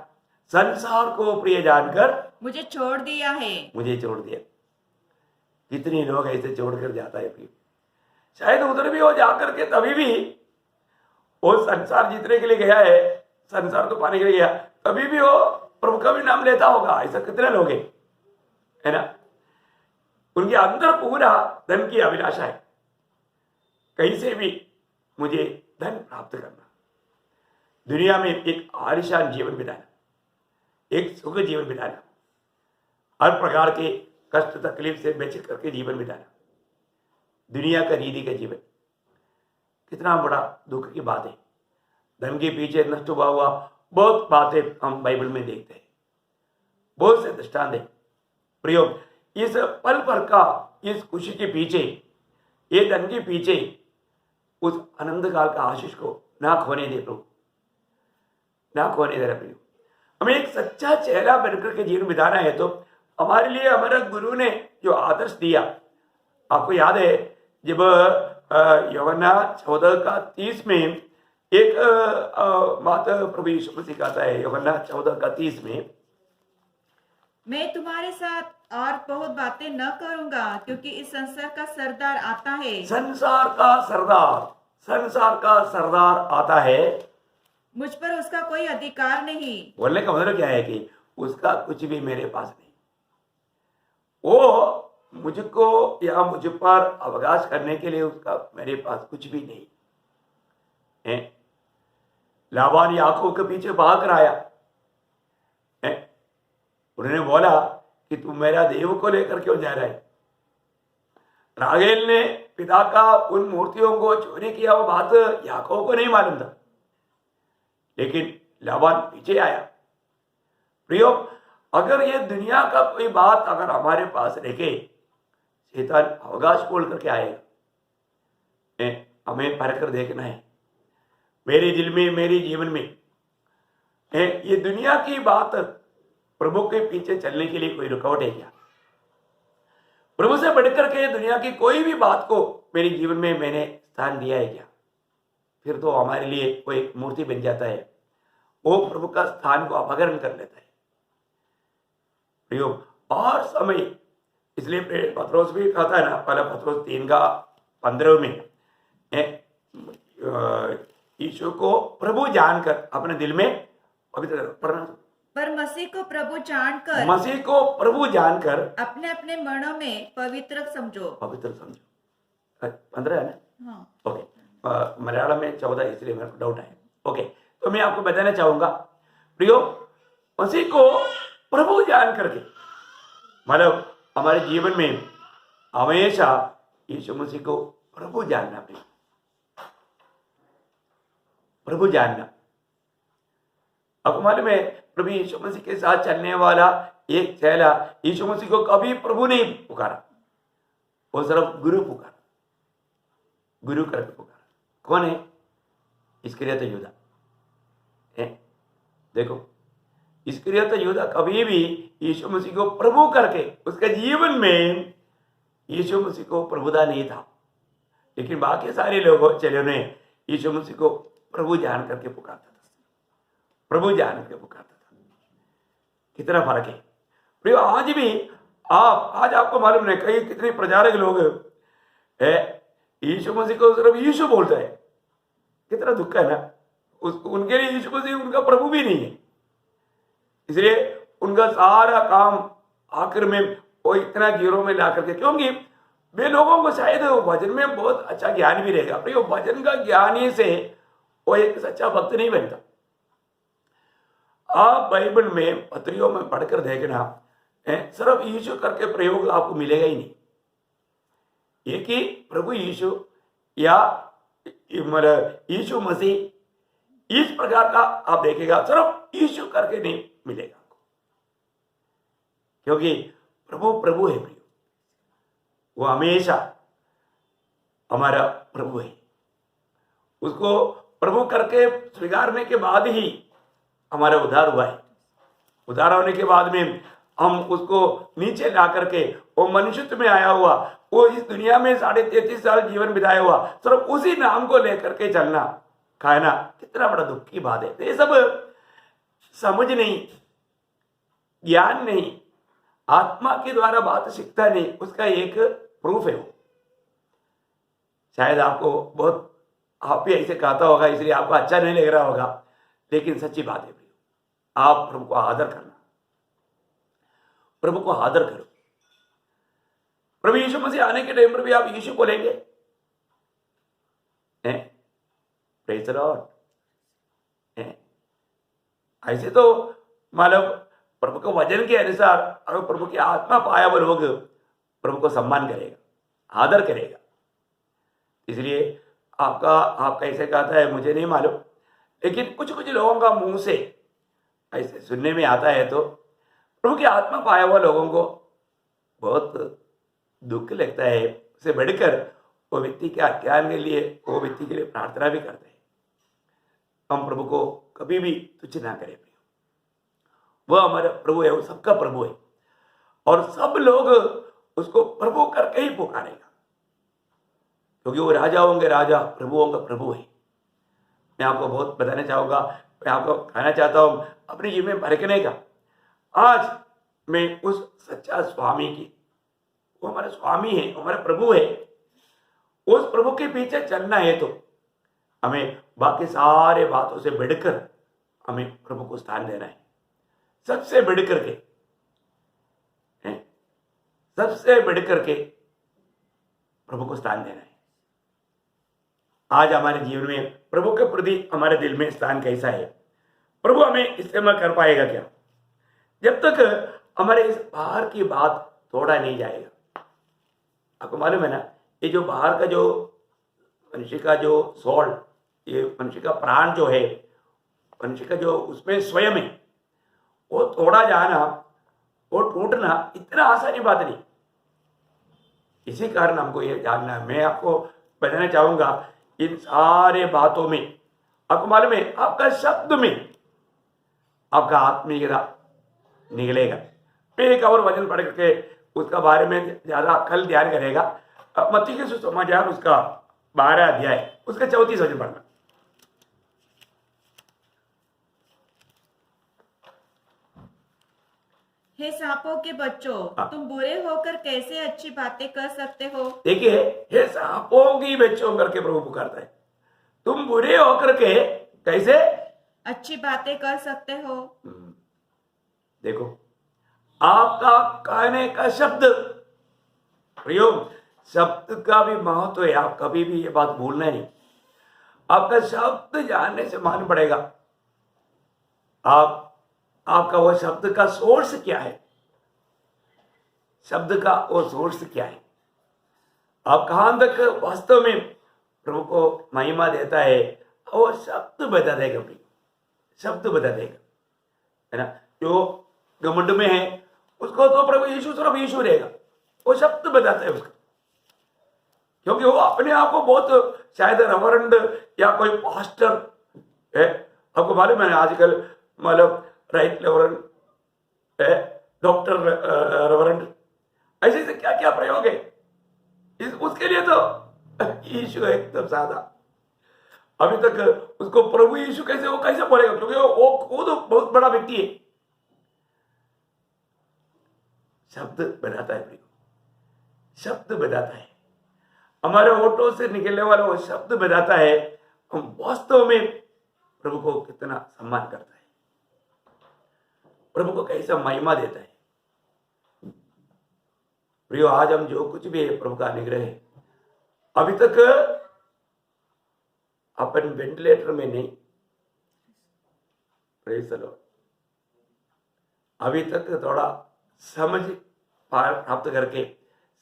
संसार को प्रिय जानकर मुझे छोड़ दिया है। मुझे छोड़ दिया। कितने लोग ऐसे छोड़कर जाता है प्रिय। शायद उधर भी वो जाकर के तभी भी वो संसार जीतने के लिए गया है, संसार को पाने के लिए गया, तभी भी वो प्रभु का भी नाम लेता होगा। ऐसा कितने लोग हैं, है ना? उनके अंदर पूरा धन की अभिलाषा है, कहीं से भी मुझे धन प्राप्त करना, दुनिया में एक आलिशान जीवन बिताना, एक सुख जीवन बिताना। हर प्रकार के कष्ट तकलीफ से बच करके जीवन बिताना, दुनिया का रीति का जीवन, कितना बड़ा दुख की बात है। धन के पीछे नष्ट हुआ बहुत बातें हम बाइबल में देखते हैं, बहुत से दृष्टांत है। प्रयोग इस पल भर का, इस खुशी के पीछे, ये धन के पीछे उस आनंद काल का आशीष को ना खोने दे प्रभु, ना खोने दे प्रभु। हमें एक सच्चा चेहरा बनकर के जीवन बिताना है तो हमारे लिए हमारे गुरु ने जो आदर्श दिया, आपको याद है जब यूहन्ना 14:30 में एक बात प्रभु यीशु मसीह कहता है, यूहन्ना 14:30 में, मैं तुम्हारे साथ और बहुत बातें न करूंगा क्योंकि इस संसार का सरदार आता है। संसार का सरदार आता है, मुझ पर उसका कोई अधिकार नहीं। बोलने का मतलब क्या है कि उसका कुछ भी मेरे पास नहीं, वो मुझको या मुझ पर अवकाश करने के लिए उसका मेरे पास कुछ भी नहीं है। लाबान याकूब के पीछे भाग कर आया है, उन्होंने बोला कि तू मेरा देव को लेकर क्यों जा रहा है। राहेल ने पिता का उन मूर्तियों को चोरी किया, वो बात याकूब को नहीं मालूम था, लेकिन लाबान पीछे आया। प्रियो, अगर ये दुनिया का कोई बात अगर हमारे पास रखे, शैतान अवकाश बोल करके आएगा। हमें परख कर देखना है, मेरे दिल में, मेरे जीवन में ये दुनिया की बात प्रभु के पीछे चलने के लिए कोई रुकावट है क्या? प्रभु से बढ़कर के दुनिया की कोई भी बात को मेरे जीवन में मैंने स्थान दिया है क्या? फिर तो हमारे लिए कोई मूर्ति बन जाता है, वो प्रभु का स्थान को अपहरण कर लेता है। प्रयोग और समय, इसलिए पत्रोस भी कहता है ना, पहला पत्रोस 3:15 में, यीशु को प्रभु जानकर अपने दिल में पवित्र करो। पर मसीह को प्रभु जानकर, मसीह को प्रभु जानकर अपने अपने मनों में पवित्र समझो। 15 है ना? हाँ। ओके, मलयालम में 14, इसलिए मेरे को डाउट है। ओके, तो मैं आपको बताना चाहूंगा प्रियो, मसीह को प्रभु जान करके, मतलब हमारे जीवन में हमेशा यीशु मसीह को प्रभु जानना चाहिए। प्रभु जानना, अब मालूम है प्रभु यीशु मसीह के साथ चलने वाला एक चेला यीशु मसीह को कभी प्रभु नहीं पुकारा, वो सिर्फ गुरु पुकारा, गुरु करके पुकारा। कौन है? इस्करियोत यूदा है। देखो, इस्करियोत यूदा कभी भी यीशु मसीह को प्रभु करके, उसके जीवन में यीशु मसीह को प्रभुता नहीं था, लेकिन बाकी सारे लोगों चेलों ने यीशु मसीह को प्रभु जान करके पुकारता था, प्रभु जान करके पुकारता था। कितना फर्क है प्रियो। आज भी आज आपको मालूम नहीं, कई कितने प्रचारक लोग है यीशु मसीह को सिर्फ यीशु बोलता है। कितना दुख है ना, उनके लिए यीशु मसीह उनका प्रभु भी नहीं है, इसलिए उनका सारा काम आखिर में वो इतना जीरो में ला करके, क्योंकि वे लोगों को शायद भजन में बहुत अच्छा ज्ञान भी रहेगा, पर भजन का ज्ञानी से वो एक सच्चा भक्त नहीं बनता। आप बाइबल में पत्रियों में पढ़कर देखना, सिर्फ यीशु करके प्रयोग आपको मिलेगा ही नहीं। एक ही प्रभु यीशु या यीशु मसीह, इस प्रकार का आप देखेगा, सिर्फ यीशु करके नहीं मिलेगा आपको, क्योंकि प्रभु प्रभु है प्रियो, वो हमेशा हमारा प्रभु है। उसको प्रभु करके स्वीकारने के बाद ही हमारा उद्धार हुआ है। उद्धार होने के बाद में हम उसको नीचे ला करके, वो मनुष्यत्व में आया हुआ, वो इस दुनिया में 33.5 साल जीवन बिताया हुआ, सिर्फ उसी नाम को लेकर के चलना खाना, कितना बड़ा दुख की बात है। तो ये सब समझ नहीं, ज्ञान नहीं, आत्मा के द्वारा बात सीखता नहीं, उसका एक प्रूफ है वो। शायद आपको बहुत, आप भी ऐसे कहता होगा इसलिए आपको अच्छा नहीं लग रहा होगा, लेकिन सच्ची बात है। आप प्रभु को आदर करना, प्रभु को आदर करो। प्रभु यीशु मसीह आने के टाइम पर भी आप यीशु बोलेंगे, प्रेज़ द लॉर्ड। ऐसे तो मतलब प्रभु के वचन के अनुसार अगर प्रभु की आत्मा पाया हुआ लोग प्रभु को सम्मान करेगा, आदर करेगा। इसलिए आप कैसे कहता है मुझे नहीं मालूम, लेकिन कुछ कुछ लोगों का मुंह से ऐसे सुनने में आता है तो प्रभु की आत्मा पाया हुआ लोगों को बहुत दुख लगता है। उसे बढ़कर वो व्यक्ति के ज्ञान के लिए, वो व्यक्ति के लिए प्रार्थना भी करते हैं। हम प्रभु को कभी भी तुच्छ ना करें। वह हमारा प्रभु है, वो सबका प्रभु है और सब लोग उसको प्रभु करके ही पुकारेगा, क्योंकि वो राजाओं के राजा, प्रभुओं का प्रभु है। मैं आपको बहुत बताना चाहूंगा, मैं आपको कहना चाहता हूं अपने जीवन में परखने का। आज मैं उस सच्चा स्वामी की, वो हमारा स्वामी है, हमारा प्रभु है, उस प्रभु के पीछे चलना है तो हमें बाकी सारे बातों से बढ़कर हमें प्रभु को स्थान देना है। सबसे बढ़कर के, सबसे बढ़कर के प्रभु को स्थान देना है। आज हमारे जीवन में प्रभु के प्रति हमारे दिल में स्थान कैसा है? प्रभु हमें इस्तेमाल कर पाएगा क्या जब तक हमारे इस बाहर की बात तोड़ा नहीं जाएगा? आपको मालूम है ना, ये जो बाहर का जो मनुष्य का जो सोल, ये मनुष्य का प्राण जो है, मनुष्य का जो उसमें स्वयं है, वो तोड़ा जाना, वो टूटना इतना आसानी बात नहीं। इसी कारण हमको ये जानना है। मैं आपको बताना चाहूंगा इन सारे बातों में, आपको मालूम है आपका शब्द में आपका आत्मीयता निकलेगा। फिर एक और वचन पढ़ करके उसका बारे में ज्यादा कल ध्यान करेगा। मत्ती के सुसमाचार उसका 12 अध्याय उसका 34 वचन पढ़ना। हे सांपों के बच्चों, तुम बुरे होकर कैसे अच्छी बातें कर सकते हो? देखिए, हे सांपों की बच्चों करके प्रभु पुकारता है। तुम बुरे होकर के कैसे अच्छी बातें कर सकते हो? देखो, आपका कहने का शब्द प्रयोग, शब्द का भी महत्व है। आप कभी भी ये बात भूलना नहीं। आपका शब्द जानने से मान पड़ेगा आपका वो शब्द का सोर्स क्या है, शब्द का वो सोर्स क्या है, आप कहां तक वास्तव में प्रभु को महिमा देता है, वो शब्द बता देगा। भाई शब्द बता देगा, है ना। जो घमंड में है उसको तो प्रभु यीशु सिर्फ यीशु रहेगा, वो शब्द बताता है उसका, क्योंकि वो अपने आप को बहुत शायद रेवरेंड या कोई पास्टर है। आपको मालूम है आजकल मतलब राइट रेवरेंड, डॉक्टर रेवरेंड, ऐसे से क्या क्या प्रयोग है उसके लिए तो यीशु है एकदम सादा। अभी तक उसको प्रभु यीशु कैसे, वो कैसे बोलेगा, क्योंकि वो तो बहुत बड़ा व्यक्ति है। शब्द बनाता है, शब्द बताता है, हमारे होठों से निकलने वाला वो शब्द बताता है हम वास्तव में प्रभु को कितना सम्मान करता है, प्रभु को कैसा महिमा देता है। प्रियो, आज हम जो कुछ भी है प्रभु का अनुग्रह है। अभी तक अपन वेंटिलेटर में नहीं, प्रेज़ द लॉर्ड, अभी तक थोड़ा समझ प्राप्त करके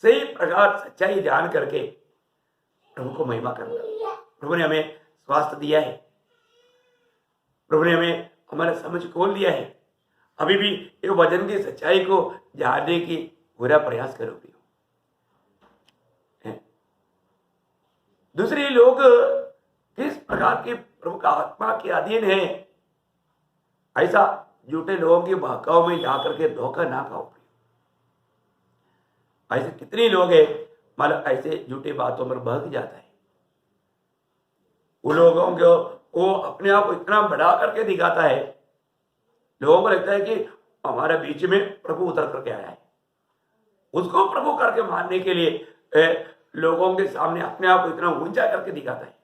सही प्रकार सच्चाई जान करके प्रभु को महिमा करना। प्रभु ने हमें स्वास्थ्य दिया है, प्रभु ने हमें हमारा समझ खोल दिया है। अभी भी ये वचन की सच्चाई को जानने की पूरा प्रयास करो। दूसरे लोग किस प्रकार के प्रभु का आत्मा के अधीन है, ऐसा झूठे लोगों के बहकाव में जाकर के धोखा ना खाओ। ऐसे कितने लोग हैं मतलब ऐसे झूठी बातों पर बहक जाता है। उन लोगों को वो अपने आप को इतना बढ़ा करके दिखाता है, लोगों को लगता है कि हमारे बीच में प्रभु उतर करके आया है। उसको प्रभु करके मानने के लिए लोगों के सामने अपने आप को इतना ऊंचा करके दिखाता है।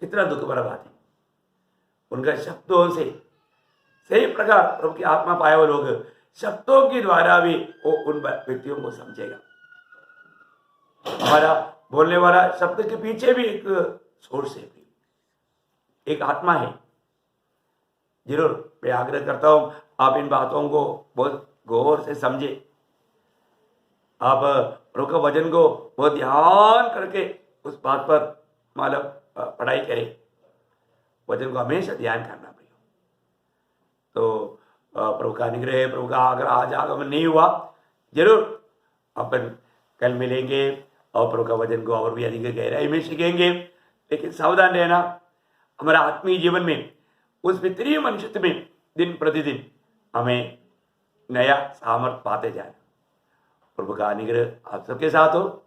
कितना दुख भरा बात है। उनका शब्दों से सही प्रकार प्रभु की आत्मा पाए हुए लोग शब्दों के द्वारा भी वो उन व्यक्तियों को समझेगा। हमारा बोलने वाला शब्द के पीछे भी एक सोर्स है, एक आत्मा है। जरूर मैं आग्रह करता हूं आप इन बातों को बहुत गौर से समझे, आप प्रभु का वचन को बहुत ध्यान करके उस बात पर मतलब पढ़ाई करें। वचन को हमेशा ध्यान करना पड़ेगा। तो प्रभु का अनुग्रह, प्रभु का अगर आज आगमन नहीं हुआ, जरूर अपन कल मिलेंगे और प्रभु का वचन को और भी अधिक गहराई में सीखेंगे। लेकिन सावधान रहना, हमारा आत्मीय जीवन में, उस पितरीय मनुष्यत्व में दिन प्रतिदिन हमें नया सामर्थ पाते जाना। प्रभु का अनुग्रह आप सबके साथ हो।